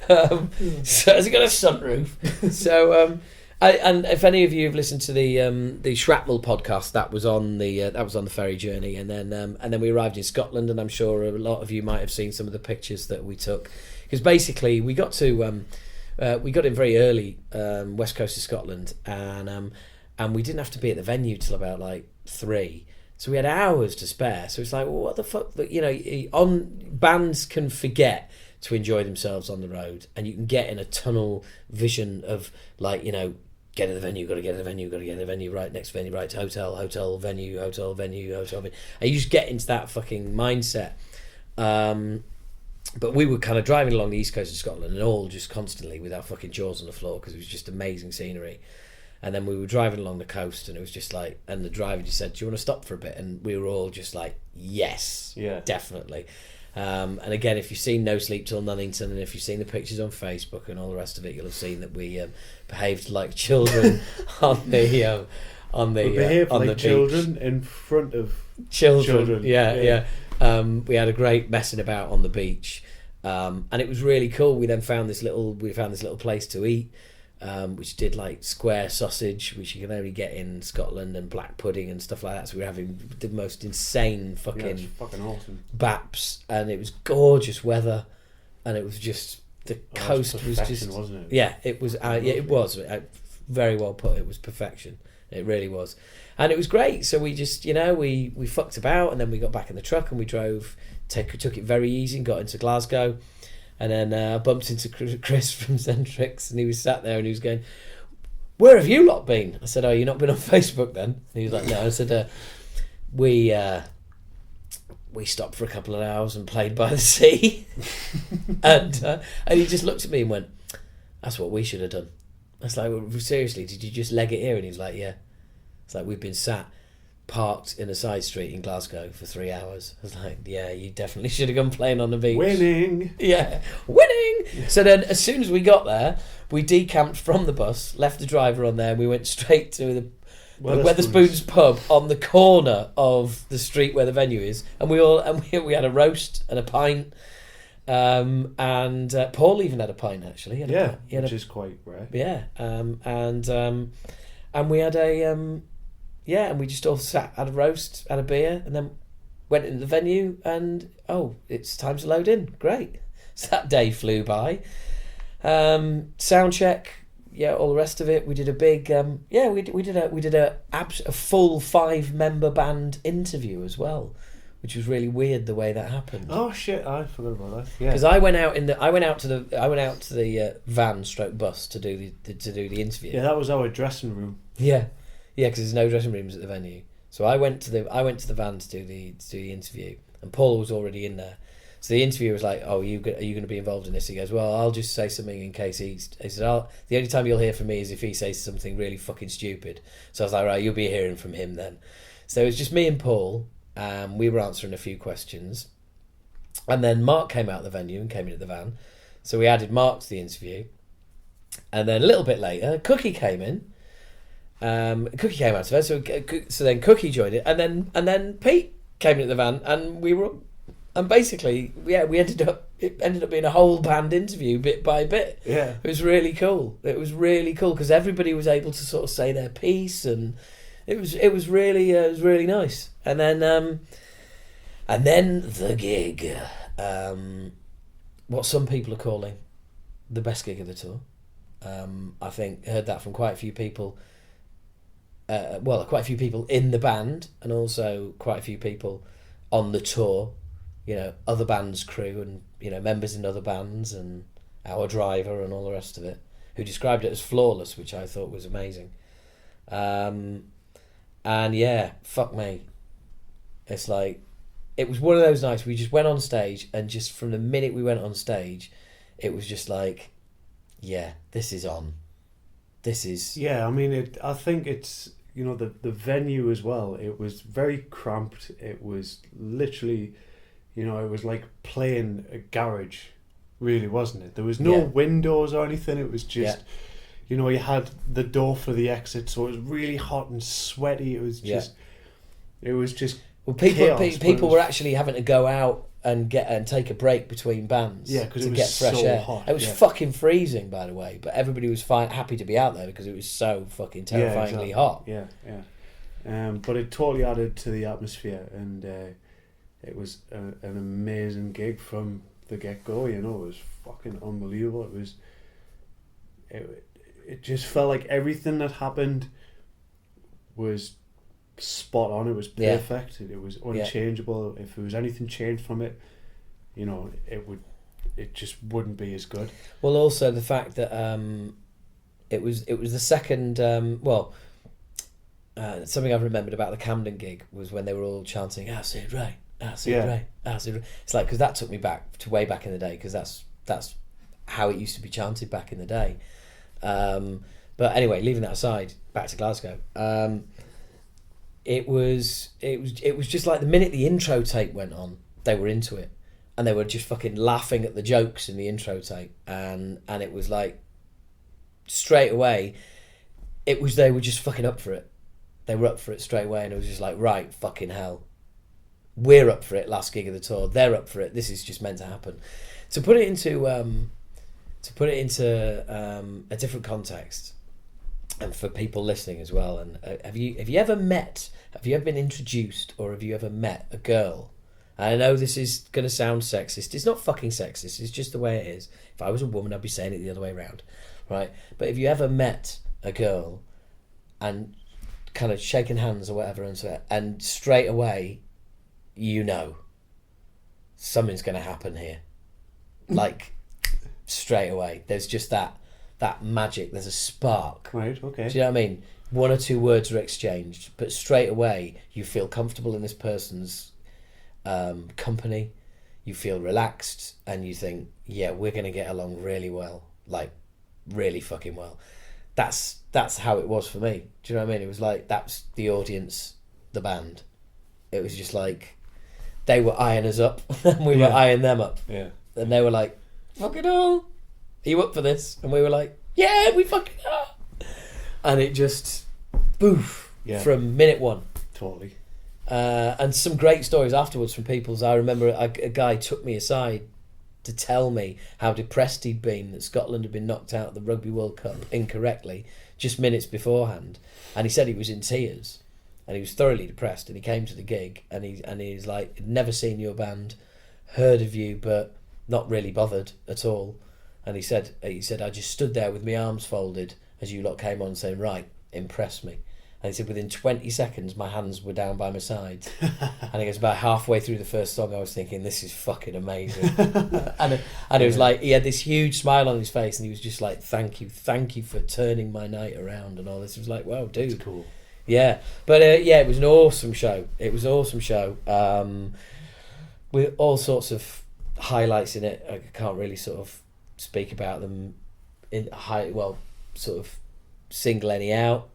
So has it got a sunroof? So and if any of you have listened to the Shrapnel podcast, that was on the ferry journey, and then we arrived in Scotland, and I'm sure a lot of you might have seen some of the pictures that we took, because basically we got in very early, west coast of Scotland, and we didn't have to be at the venue till about like 3, so we had hours to spare. So it's like, well, what the fuck, you know, bands can forget to enjoy themselves on the road, and you can get in a tunnel vision of like, you know, get to the venue, got to get to the venue, got to get to the venue, right, next venue, right, hotel, venue, hotel, venue, hotel, venue. And you just get into that fucking mindset. But we were kind of driving along the east coast of Scotland, and all just constantly with our fucking jaws on the floor, because it was just amazing scenery. And then we were driving along the coast, and it was just like, and the driver just said, do you want to stop for a bit? And we were all just like, yes, yeah, definitely. And again, if you've seen No Sleep Till Nunnington, and if you've seen the pictures on Facebook and all the rest of it, you'll have seen that we behaved like children on the behaved on like the children beach. in front of children. Yeah. We had a great messing about on the beach, and it was really cool. We then found this little place to eat, which did like square sausage, which you can only get in Scotland, and black pudding and stuff like that. So we were having the most insane fucking awesome baps, and it was gorgeous weather, and it was just the coast was just, wasn't it? Yeah, it was. It was very well put. It was perfection. It really was, and it was great. So we just, you know, we fucked about, and then we got back in the truck and we took it very easy and got into Glasgow. And then bumped into Chris from Centrix, and he was sat there and he was going, where have you lot been? I said, oh, you not been on Facebook then? And he was like, no. I said, we stopped for a couple of hours and played by the sea. and he just looked at me and went, that's what we should have done. I was like, well, seriously, did you just leg it here? And he was like, yeah. It's like, we've been parked in a side street in Glasgow for 3 hours. I was like, yeah, you definitely should have gone playing on the beach. Winning! Yeah, winning! So then as soon as we got there, we decamped from the bus, left the driver on there, and we went straight to the Wetherspoons pub on the corner of the street where the venue is, and we had a roast and a pint, and Paul even had a pint, actually. Which is quite rare. Yeah, and we had and we just all sat, had a roast, had a beer, and then went into the venue, and it's time to load in. Great. So that day flew by. Sound check, all the rest of it. We did a big, we did a full 5-member band interview as well, which was really weird the way that happened. Oh shit! I forgot about that. Yeah, because I went out to the van stroke bus to do the interview. Yeah, that was our dressing room. Yeah. Yeah, because there's no dressing rooms at the venue. So I went to the van to do the interview, and Paul was already in there. So the interviewer was like, "Oh, are you going to be involved in this?" He goes, "Well, I'll just say something in case he said, the only time you'll hear from me is if he says something really fucking stupid." So I was like, "Right, you'll be hearing from him then." So it was just me and Paul. We were answering a few questions, and then Marc came out of the venue and came in at the van. So we added Marc to the interview, and then a little bit later, Cookie came in. Cookie came out of it, so then Cookie joined it, and then Pete came into the van, and we were And basically, it ended up being a whole band interview bit by bit. Yeah. It was really cool. It was really cool because everybody was able to sort of say their piece, and it was really nice. And then the gig, what some people are calling the best gig of the tour. I think heard that from quite a few people. Quite a few people in the band, and also quite a few people on the tour. You know, other bands' crew, and you know, members in other bands, and our driver, and all the rest of it, who described it as flawless, which I thought was amazing. And yeah, fuck me, it's like it was one of those nights we just went on stage, and just from the minute we went on stage, it was just like, yeah, this is on. This is... Yeah, I mean, I think it's, you know, the venue as well, it was very cramped. It was literally, you know, it was like playing a garage, really, wasn't it? There was no windows or anything. It was just, you know, you had the door for the exit, so it was really hot and sweaty. It was just... It was just... Well, people were actually having to go out and take a break between bands. Yeah, because to it was get fresh so air. hot. It was fucking freezing, by the way, but everybody was happy to be out there because it was so fucking terrifyingly hot. Yeah, yeah. But it totally added to the atmosphere, and it was an amazing gig from the get go. You know, it was fucking unbelievable. It just felt like everything that happened was spot on. It was perfect. It was unchangeable. If there was anything changed from it, you know, it just wouldn't be as good. Well, also the fact that it was the second something I've remembered about the Camden gig was when they were all chanting "Acid Rain, Acid Rain, Acid Rain." It's like, because that took me back to way back in the day, because that's how it used to be chanted back in the day. But anyway, leaving that aside, back to Glasgow. It was just like the minute the intro tape went on, they were into it, and they were just fucking laughing at the jokes in the intro tape, and it was like straight away, they were just fucking up for it. They were up for it straight away, and it was just like, right, fucking hell, we're up for it. Last gig of the tour, they're up for it. This is just meant to happen. To put it into a different context, and for people listening as well, and have you ever been introduced, or have you ever met a girl? And I know this is going to sound sexist. It's not fucking sexist. It's just the way it is. If I was a woman, I'd be saying it the other way around, right? But if you ever met a girl and kind of shaking hands or whatever, and straight away, you know, something's going to happen here, like straight away. There's just that magic. There's a spark. Right. Okay. Do you know what I mean? One or two words are exchanged, but straight away you feel comfortable in this person's company. You feel relaxed, and you think, yeah, we're going to get along really well, like really fucking well. That's how it was for me. Do you know what I mean? It was like, that's the audience, the band. It was just like they were eyeing us up, and we were eyeing them up. Yeah. And they were like, fucking hell, are you up for this? And we were like, yeah, we fucking are. And it just, boof, from minute one. Totally. And some great stories afterwards from people. I remember a guy took me aside to tell me how depressed he'd been that Scotland had been knocked out of the Rugby World Cup incorrectly just minutes beforehand. And he said he was in tears, and he was thoroughly depressed, and he came to the gig, and he's like, never seen your band, heard of you, but not really bothered at all. And he said I just stood there with my arms folded as you lot came on, saying, right, impress me. And he said within 20 seconds my hands were down by my sides. And he goes, about halfway through the first song I was thinking, this is fucking amazing. and it was like, he had this huge smile on his face, and he was just like, thank you for turning my night around and all this. It was like, wow, dude. That's cool. Yeah. But it was an awesome show. It was an awesome show. With all sorts of highlights in it. I can't really sort of speak about them sort of single any out.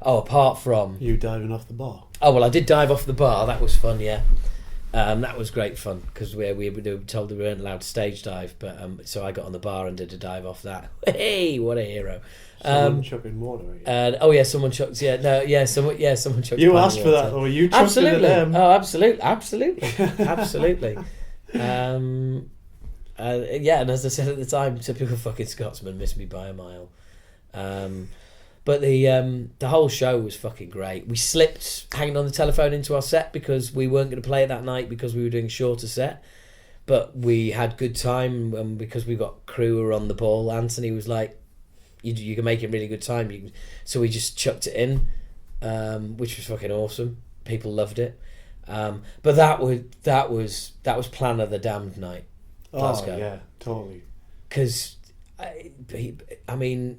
Apart from you diving off the bar. Oh well, I did dive off the bar. That was fun, yeah. That was great fun because we were told that we weren't allowed to stage dive, but so I got on the bar and did a dive off that. Hey, what a hero! Someone chucking water at you. And someone chucked. Someone chucked. You asked for that, or you chucked it at them? Oh, absolutely. And as I said at the time, typical fucking Scotsman, missed me by a mile. But the whole show was fucking great. We slipped hanging on the telephone into our set because we weren't going to play it that night because we were doing a shorter set. But we had good time because we got crew who were on the ball. Anthony was like, you can make it really good time. So we just chucked it in, which was fucking awesome. People loved it. But that was Plan of the Damned night. Glasgow. Oh yeah, totally. Because I mean,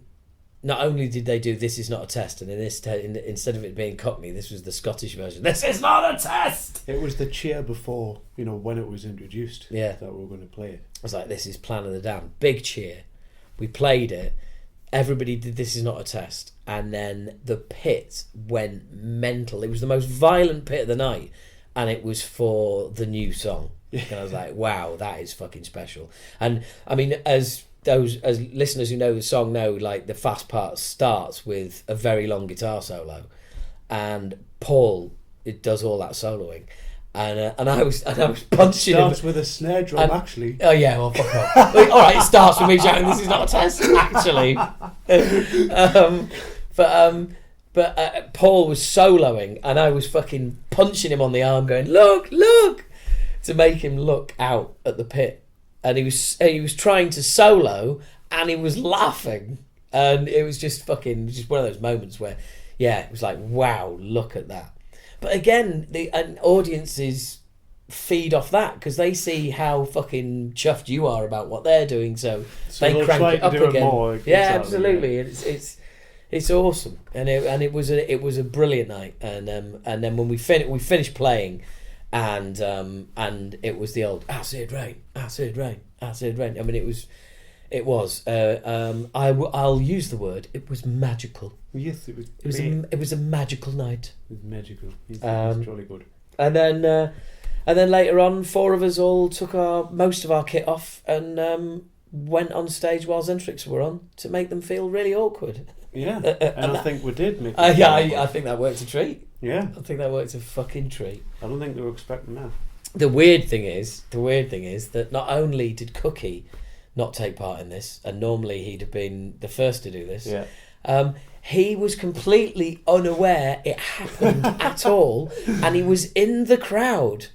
not only did they do "This Is Not a Test," and instead of it being Cockney, this was the Scottish version. This is not a test. It was the cheer before, when it was introduced. Yeah, that we were going to play it. I was like, "This is Plan of the Damned." Big cheer. We played it. Everybody did "This Is Not a Test," and then the pit went mental. It was the most violent pit of the night, and it was for the new song. And I was like, "Wow, that is fucking special." And I mean, as listeners who know the song know, like the fast part starts with a very long guitar solo, and Paul does all that soloing, and I was punching him. It starts with a snare drum, actually. Oh yeah, well fuck off. All right, it starts with me shouting, "This is not a test," actually. But Paul was soloing, and I was fucking punching him on the arm, going, "Look, look," to make him look out at the pit. And he was trying to solo, and he was laughing, and it was just one of those moments where, it was like, wow, look at that. But again, and audiences feed off that because they see how fucking chuffed you are about what they're doing, so they crank it up again. More, yeah, absolutely. Yeah. It's awesome, and it was a brilliant night, and then when we finished playing. And it was the old acid rain. I mean, it was. I'll use the word. It was magical. Yes, it was a magical night. It was magical. It was jolly good. And then later on, four of us all took most of our kit off and went on stage while Zentrix were on to make them feel really awkward. Yeah, and I think we did make. I think that worked a treat. Yeah, I think that worked a fucking treat. I don't think they were expecting that. The weird thing is that not only did Cookie not take part in this, and normally he'd have been the first to do this. Yeah. He was completely unaware it happened at all, and he was in the crowd.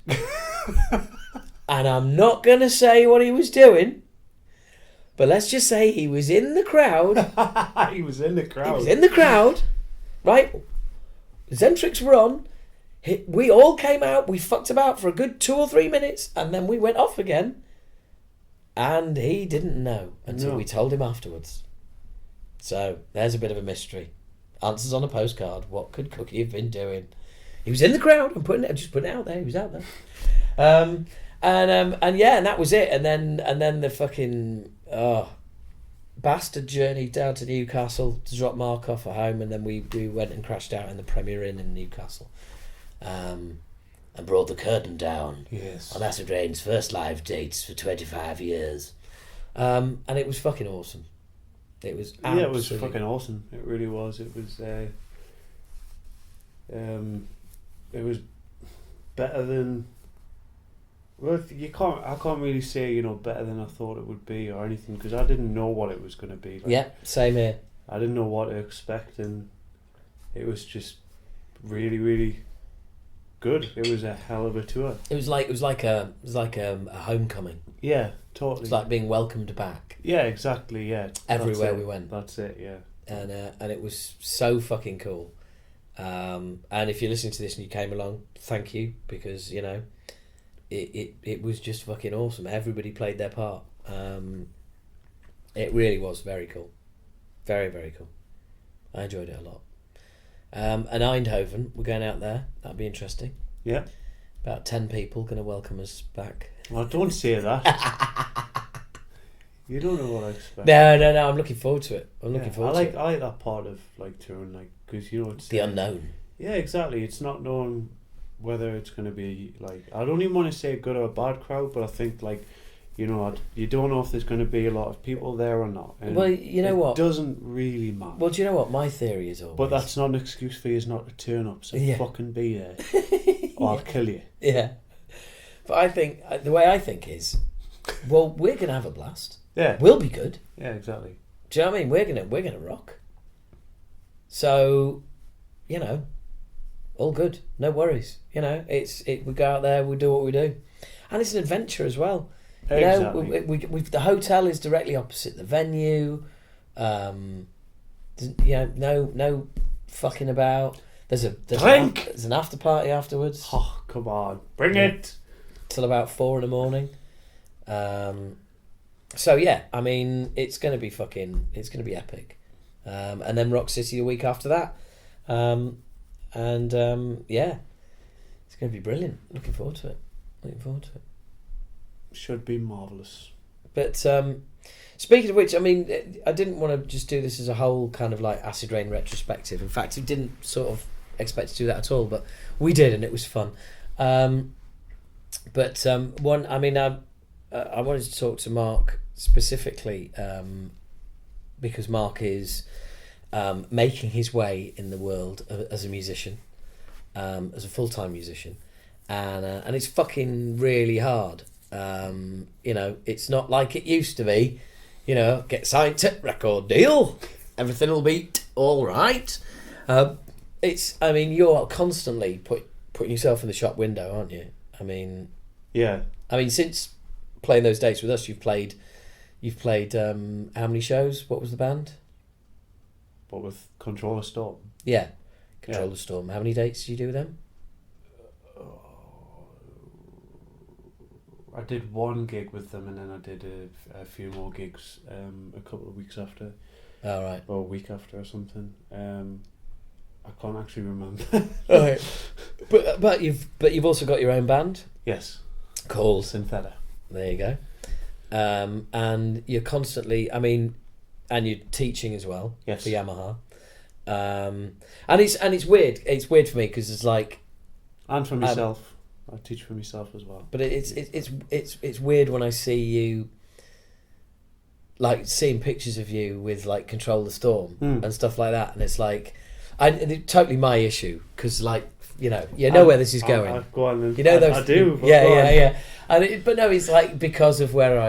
And I'm not going to say what he was doing, but let's just say he was in the crowd. He was in the crowd. He was in the crowd, right? Zentrix were on. We all came out. We fucked about for a good 2 or 3 minutes, and then we went off again. And he didn't know until we told him afterwards. So there's a bit of a mystery. Answers on a postcard. What could Cookie have been doing? He was in the crowd. I'm just putting it out there. He was out there. And that was it. And then the fucking bastard journey down to Newcastle to drop Marc off at home, and then we went and crashed out in the Premier Inn in Newcastle, and brought the curtain down. Yes. On Acid Rain's first live dates for 25 years, and it was fucking awesome. It was it was fucking awesome. It really was. It was better than. Well, I can't really say, better than I thought it would be or anything, because I didn't know what it was going to be. Yeah, same here. I didn't know what to expect, and it was just really, really good. It was a hell of a tour. It was like a homecoming. Yeah, totally. It's like being welcomed back. Yeah, exactly. Yeah, everywhere we went. That's it. Yeah, and it was so fucking cool. And if you're listening to this and you came along, thank you, because It was just fucking awesome. Everybody played their part. It really was very cool. Very, very cool. I enjoyed it a lot. And Eindhoven, we're going out there. That'll be interesting. Yeah. About 10 people going to welcome us back. Well, don't say that. You don't know what I expect. No. I'm looking forward to it. Looking forward to it. I like that part of touring, because it's the unknown. Yeah, exactly. It's not knowing whether it's going to be like, I don't even want to say a good or a bad crowd, but I think like, you know, you don't know if there's going to be a lot of people there or not. And well, you know what? It doesn't really matter. Well, do you know what my theory is always? But that's not an excuse for you not to turn up. So fucking be there, or I'll kill you. Yeah. But I think the way I think is, well, we're gonna have a blast. Yeah. We'll be good. Yeah, exactly. Do you know what I mean? We're gonna rock. So, you know, all good. No worries. You know, we go out there, we do what we do, and it's an adventure as well. You Exactly. know, we've the hotel is directly opposite the venue. You know, no fucking about. There's Drink! there's an after party afterwards. Oh, come on, bring it. Till about 4 a.m. So yeah, I mean, it's gonna be epic. And then Rock City the week after that. Yeah, it's gonna be brilliant. Looking forward to it. Should be marvellous. But speaking of which, I mean, I didn't want to just do this as a whole kind of like Acid Rain retrospective. In fact, I didn't sort of expect to do that at all, but we did, and it was fun. I wanted to talk to Marc specifically because Marc is making his way in the world as a musician, as a full-time musician, and it's fucking really hard. You know, it's not like it used to be. You know, get signed to record deal, everything will be all right. I mean, you're constantly putting yourself in the shop window, aren't you? I mean, yeah. I mean, since playing those dates with us, you've played how many shows? What was the band? But with Controller Storm. Yeah, Controller Storm. How many dates did you do with them? I did one gig with them, and then I did a few more gigs a couple of weeks after. All right. Or a week after or something. I can't actually remember. Right. But you've also got your own band. Yes. Called Syntheta. There you go. And you're constantly, I mean, and you're teaching as well. Yes. For Yamaha. And it's weird. It's weird for me because it's like. And for myself. I teach for myself as well. But it's weird when I see you, like seeing pictures of you with like Control the Storm and stuff like that, and it's like, it's totally my issue because like you know where this is going. Go on then. You know those. I do. Yeah. And but no, it's like because of where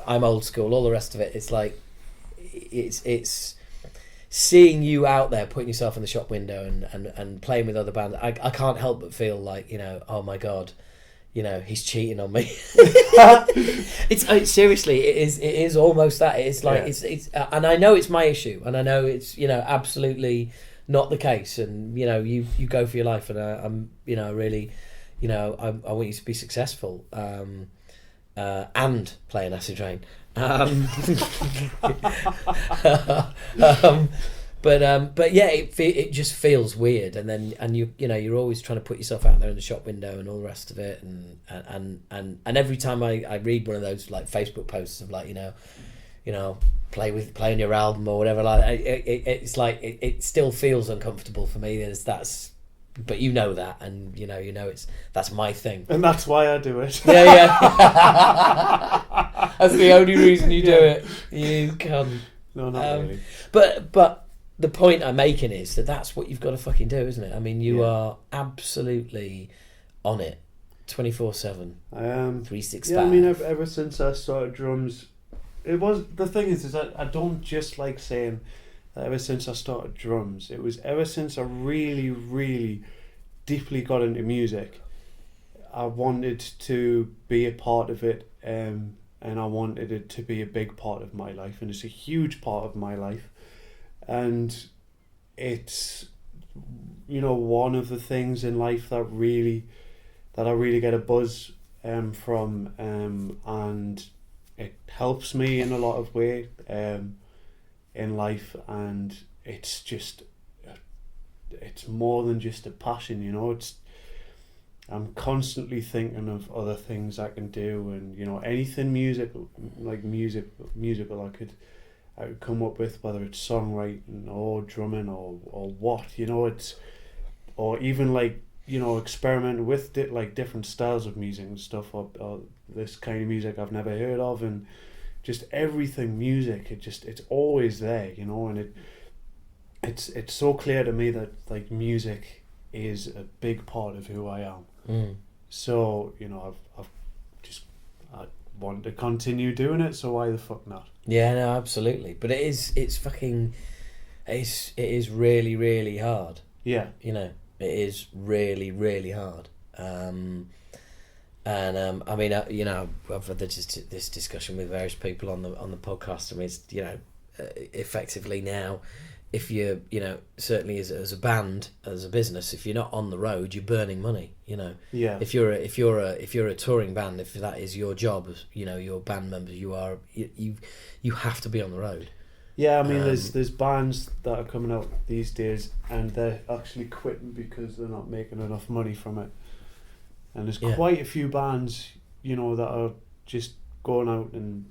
I'm old school. All the rest of it, it's like, it's. Seeing you out there putting yourself in the shop window and playing with other bands, I can't help but feel like, oh my God, he's cheating on me. It's seriously, it is almost that. It's like, it's and I know it's my issue, and I know it's, absolutely not the case, and, you go for your life, and I'm, really, I want you to be successful, and play an Acid Rain. But yeah, it just feels weird, and you're always trying to put yourself out there in the shop window and all the rest of it, and every time I read one of those like Facebook posts of like play on your album or whatever, like it's like it still feels uncomfortable for me. But that, and that's my thing, and that's why I do it. Yeah. That's the only reason you do it. You can. No, not really. But the point I'm making is that's what you've got to fucking do, isn't it? I mean, you are absolutely on it, 24/7. I am. 365. Yeah, I mean, ever since I started drums, the thing is I don't just like saying that ever since I started drums. It was ever since I really, really deeply got into music. I wanted to be a part of it, and I wanted it to be a big part of my life, and it's a huge part of my life, and it's one of the things in life that I really get a buzz from, and it helps me in a lot of ways in life, and it's more than just a passion, I'm constantly thinking of other things I can do, and anything musical I could come up with, whether it's songwriting or drumming or what, or even like experimenting with like different styles of music and stuff, or this kind of music I've never heard of, and just everything music. It's always there, and it's so clear to me that like music is a big part of who I am. So I want to continue doing it, so why the fuck not? Yeah, no, absolutely. But it is really, really hard. Yeah. It is really, really hard. I mean, I've had this discussion with various people on the podcast. I mean, it's, effectively now, if you're, certainly as a band, as a business, if you're not on the road, you're burning money. Yeah. If you're a touring band, if that is your job, your band members, you have to be on the road. Yeah, I mean, there's bands that are coming out these days, and they're actually quitting because they're not making enough money from it. And there's quite a few bands, that are just going out and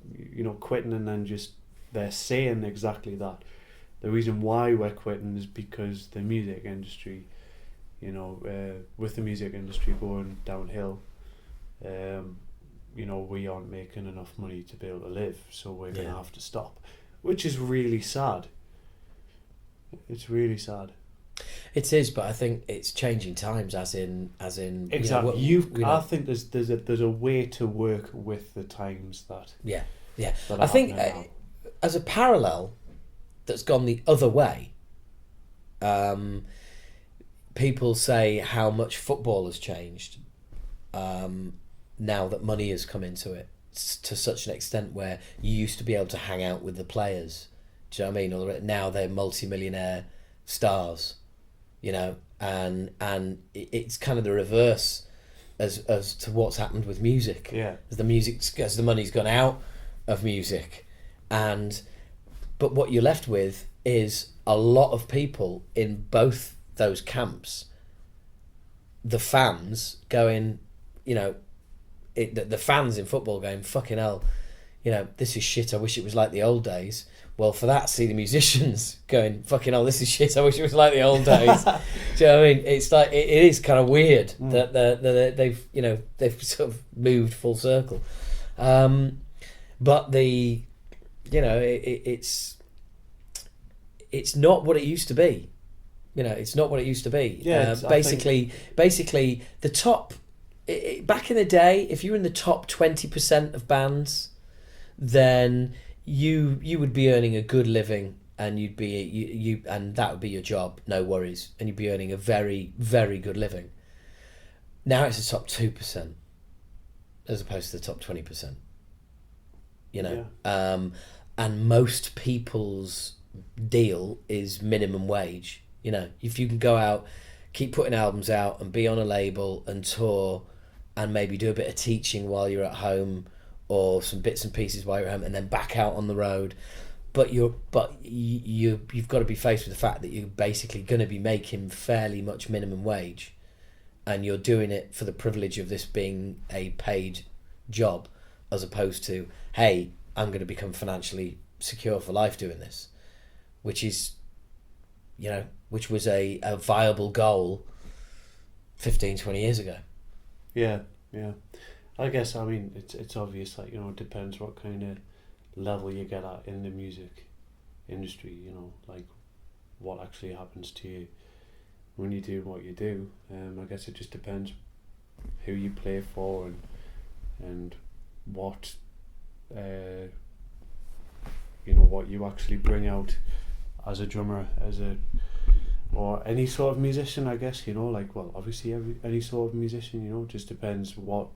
quitting, and then just they're saying exactly that. The reason why we're quitting is because the music industry, with the music industry going downhill, we aren't making enough money to be able to live, so we're going to have to stop, which is really sad. It's really sad. It is, but I think it's changing times, as in exactly. I think there's a way to work with the times that. Yeah. I think as a parallel that's gone the other way. People say how much football has changed now that money has come into it, to such an extent where you used to be able to hang out with the players. Do you know what I mean? Or now they're multi-millionaire stars, and it's kind of the reverse as to what's happened with music. Yeah. As the money's gone out of music, but what you're left with is a lot of people in both those camps. The fans going, the fans in football going, fucking hell, this is shit, I wish it was like the old days. Well, for that, see the musicians going, fucking hell, this is shit, I wish it was like the old days. Do you know what I mean? It's like, it is kind of weird that they've sort of moved full circle. But it's not what it used to be. It's not what it used to be. Yeah, basically, the top. Back in the day, if you were in the top 20% of bands, then you would be earning a good living, and you'd be and that would be your job, no worries, and you'd be earning a very, very good living. Now it's the top 2%, as opposed to the top 20%. And most people's deal is minimum wage. If you can go out, keep putting albums out, and be on a label and tour, and maybe do a bit of teaching while you're at home, or some bits and pieces while you're at home, and then back out on the road. But you've got to be faced with the fact that you're basically going to be making fairly much minimum wage, and you're doing it for the privilege of this being a paid job, as opposed to, hey, I'm going to become financially secure for life doing this, which is, which was a viable goal 15, 20 years ago. Yeah. I guess, I mean, it's obvious, like, it depends what kind of level you get at in the music industry, like what actually happens to you when you do what you do. I guess it just depends who you play for and what what you actually bring out as a drummer, or any sort of musician, I guess, like, well, obviously any sort of musician, just depends what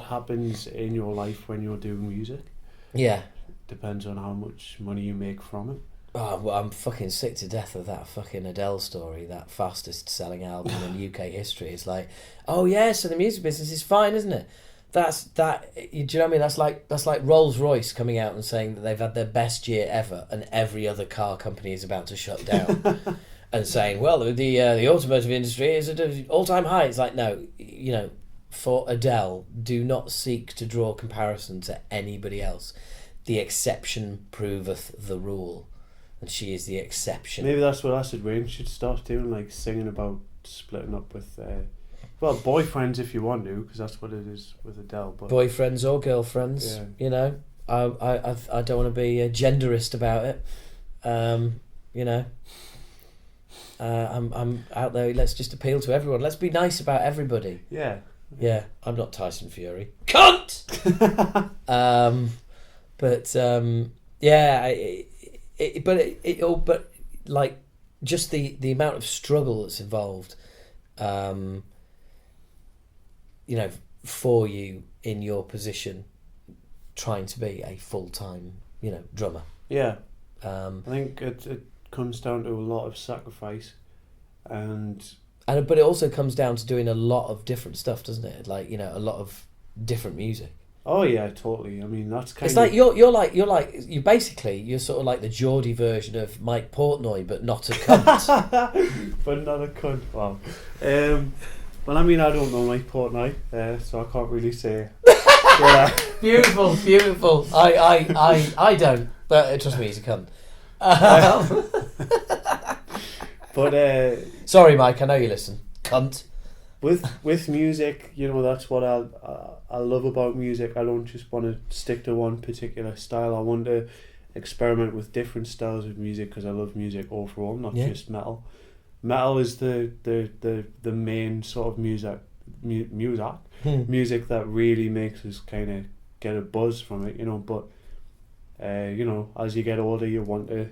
happens in your life when you're doing music. Yeah. Depends on how much money you make from it. Oh, well, I'm fucking sick to death of that fucking Adele story, that fastest selling album in UK history. It's like, oh yeah, so the music business is fine, isn't it? Do you know what I mean? That's like Rolls-Royce coming out and saying that they've had their best year ever, and every other car company is about to shut down, and saying, well, the automotive industry is at an all-time high. It's like, no, for Adele, do not seek to draw comparison to anybody else. The exception proveth the rule, and she is the exception. Maybe that's what Acid Rain should start doing, like singing about splitting up with, boyfriends if you want to, because that's what it is with Adele. But boyfriends or girlfriends, Yeah. you know. I don't want to be genderist about it. You know. I'm out there. Let's just appeal to everyone. Let's be nice about everybody. Yeah. Yeah, I'm not Tyson Fury. Cunt. But like just the amount of struggle that's involved, you know, for you in your position, trying to be a full-time, you know, drummer. Yeah. I think it comes down to a lot of sacrifice, but it also comes down to doing a lot of different stuff, doesn't it? Like, you know, a lot of different music. Oh yeah, totally. I mean, that's kind It's of... like you're sort of like the Geordie version of Mike Portnoy, but not a cunt. But not a cunt. Wow. Well, I mean, I don't know Mike Portnoy, so I can't really say. Yeah. Beautiful. I don't, but trust me, he's a cunt. But sorry, Mike, I know you listen. Cunt. With music, you know, that's what I love about music. I don't just want to stick to one particular style. I want to experiment with different styles of music because I love music overall, not just metal. Metal is the main sort of music that really makes us kind of get a buzz from it, you know. But you know, as you get older, you want to,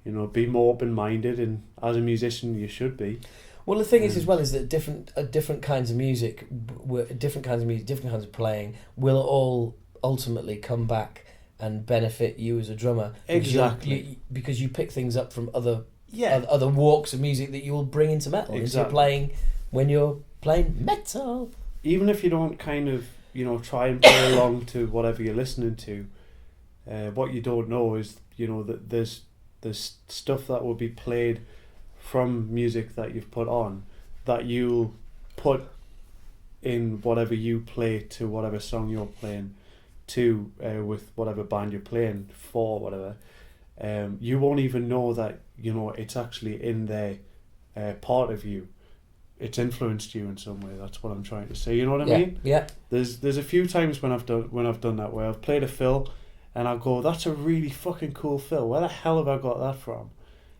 you know, be more open-minded, and as a musician, you should be. Well, the thing is, as well, is that different kinds of music, different kinds of playing, will all ultimately come back and benefit you as a drummer. Exactly. Because you pick things up from other walks of music that you will bring into metal. Exactly. Into playing when you're playing metal. Even if you don't kind of, you know, try and play along to whatever you're listening to, what you don't know is, you know, that there's stuff that will be played from music that you've put on that you'll put in whatever you play to whatever song you're playing to, with whatever band you're playing for, whatever. You won't even know that, you know, it's actually in there, part of you. It's influenced you in some way. That's what I'm trying to say. You know what I mean? Yeah. There's a few times when I've done that, where I've played a fill and I'll go, that's a really fucking cool fill. Where the hell have I got that from?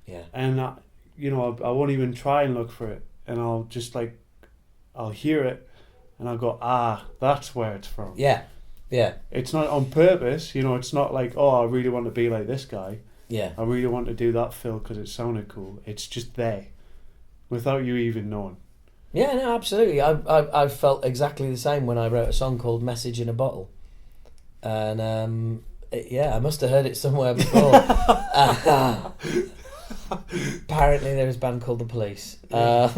Yeah. And you know, I won't even try and look for it, and I'll just I'll hear it and I'll go, that's where it's from. Yeah. It's not on purpose, you know. It's not like, oh, I really want to be like this guy. Yeah. I really want to do that fill because it sounded cool. It's just there, without you even knowing. Yeah, no, absolutely. I felt exactly the same when I wrote a song called "Message in a Bottle," and I must have heard it somewhere before. Apparently, there is a band called The Police. But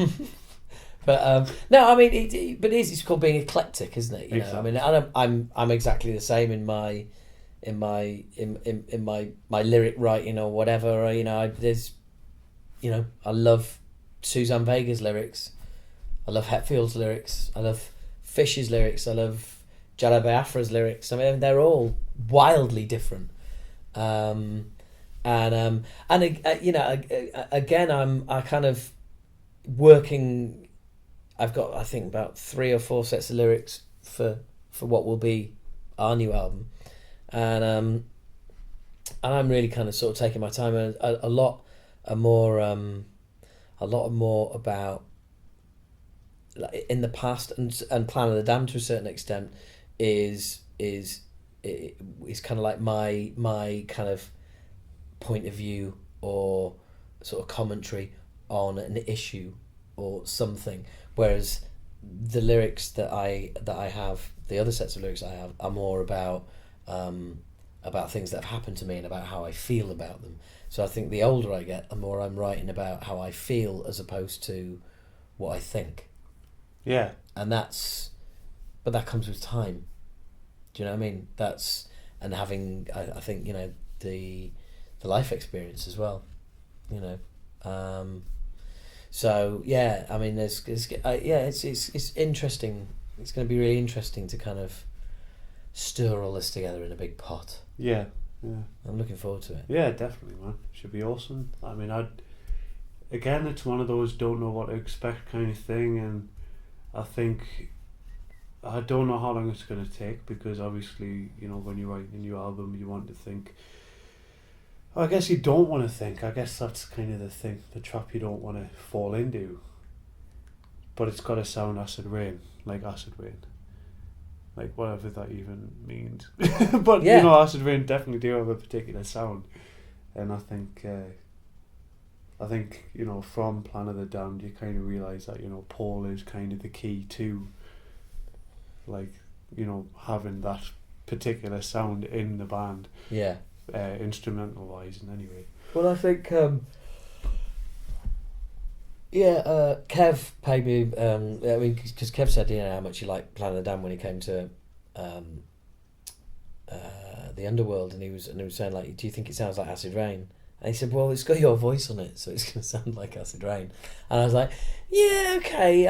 no, I mean, it's called being eclectic, isn't it? You know, I mean, I'm exactly the same in my lyric writing or whatever. You know, I love Suzanne Vega's lyrics. I love Hetfield's lyrics. I love Fish's lyrics. I love Jala Biafra's lyrics. I mean, they're all wildly different. Again, I'm kind of working. I've got, I think, about 3 or 4 sets of lyrics for what will be our new album, and I'm really kind of sort of taking my time, and a lot more about, in the past, and Plan of the Damned to a certain extent is kind of like my kind of point of view or sort of commentary on an issue or something, whereas the lyrics that I have, the other sets of lyrics I have, are more about things that have happened to me and about how I feel about them. So I think the older I get, the more I'm writing about how I feel as opposed to what I think. Yeah. And but that comes with time. Do you know what I mean? And having, I think, you know, the life experience as well, you know. So yeah, I mean, it's interesting. It's going to be really interesting to kind of stir all this together in a big pot. Yeah. I'm looking forward to it. Yeah, definitely, man. Should be awesome. I mean, again, it's one of those don't know what to expect kind of thing, and I think I don't know how long it's going to take, because obviously, you know, when you write a new album, you want to think. I guess you don't want to think. I guess that's kind of the thing, the trap you don't want to fall into. But it's got to sound acid rain, like acid rain. Like whatever that even means. But, Yeah. you know, acid rain definitely do have a particular sound. And I think, you know, from Plan of the Damned, you kind of realise that, you know, Paul is kind of the key to, like, you know, having that particular sound in the band. Yeah. Instrumental wise, and anyway. Well, I think, Kev paid me, I mean, because Kev said, you know, how much he liked Plan of the Damned when he came to the Underworld, and he was saying, like, do you think it sounds like Acid Rain? And he said, well, it's got your voice on it, so it's going to sound like Acid Rain. And I was like, yeah, okay,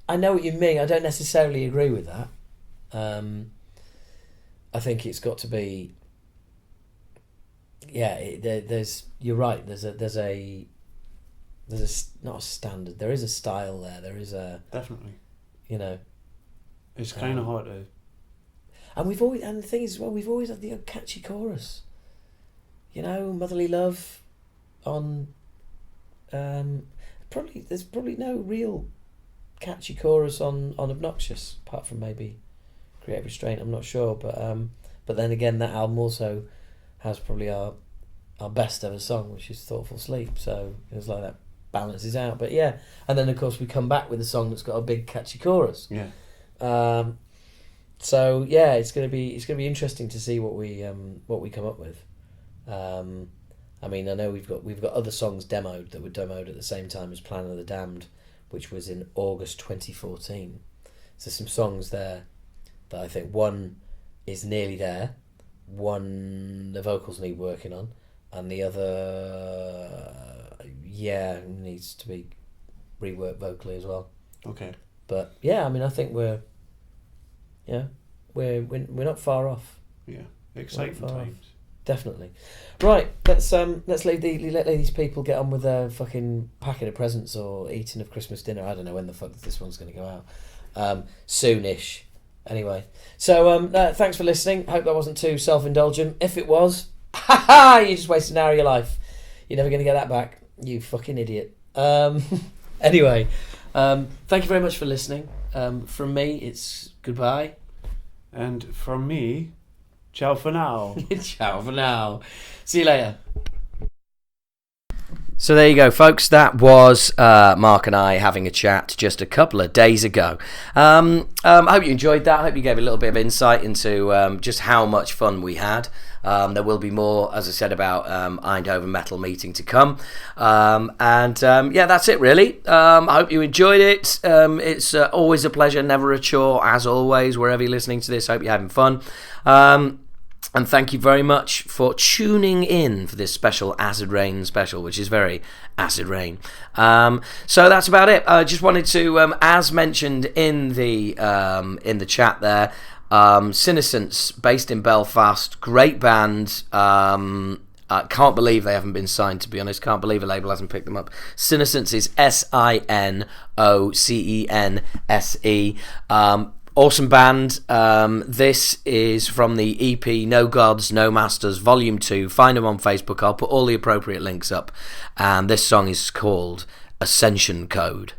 I know what you mean. I don't necessarily agree with that. I think it's got to be. Yeah, you're right. There's a not a standard. There is a style there. There is a Definitely. You know. It's kind of hard to. And the thing is, well, we've always had the catchy chorus. You know, Motherly Love, on. There's probably no real catchy chorus on Obnoxious, apart from maybe Creative Restraint. I'm not sure, but then again, that album also has probably our best ever song, which is Thoughtful Sleep. So it was like that balances out. But yeah, and then of course we come back with a song that's got a big catchy chorus. Yeah. So yeah, it's gonna be interesting to see what we come up with. I mean, I know we've got other songs demoed that were demoed at the same time as Plan of the Damned, which was in August 2014. So some songs there that I think one is nearly there, one the vocals need working on, and the other needs to be reworked vocally as well. Okay. But yeah, I mean, I think we're not far off. Yeah, exciting times. Definitely. Right, let's let these people get on with their fucking packing of presents or eating of Christmas dinner. I don't know when the fuck this one's going to go out. Soonish. Anyway, so thanks for listening. Hope that wasn't too self-indulgent. If it was, you just wasted an hour of your life. You're never going to get that back, you fucking idiot. Anyway, thank you very much for listening. From me, it's goodbye. And from me, ciao for now. Ciao for now. See you later. So there you go, folks. That was Mark and I having a chat just a couple of days ago. I hope you enjoyed that. I hope you gave a little bit of insight into just how much fun we had. There will be more, as I said, about Eindhoven Metal meeting to come. Yeah, that's it really. I hope you enjoyed it. It's always a pleasure, never a chore, as always, wherever you're listening to this. Hope you're having fun. And thank you very much for tuning in for this special Acid Rain special, which is very Acid Rain. So that's about it. I just wanted to, as mentioned in the chat there, Sinocense, based in Belfast, great band. I can't believe they haven't been signed, to be honest. Can't believe a label hasn't picked them up. Sinocense is Sinocense. Awesome band. This is from the EP No Gods, No Masters Volume 2. Find them on Facebook. I'll put all the appropriate links up. And this song is called Ascension Code.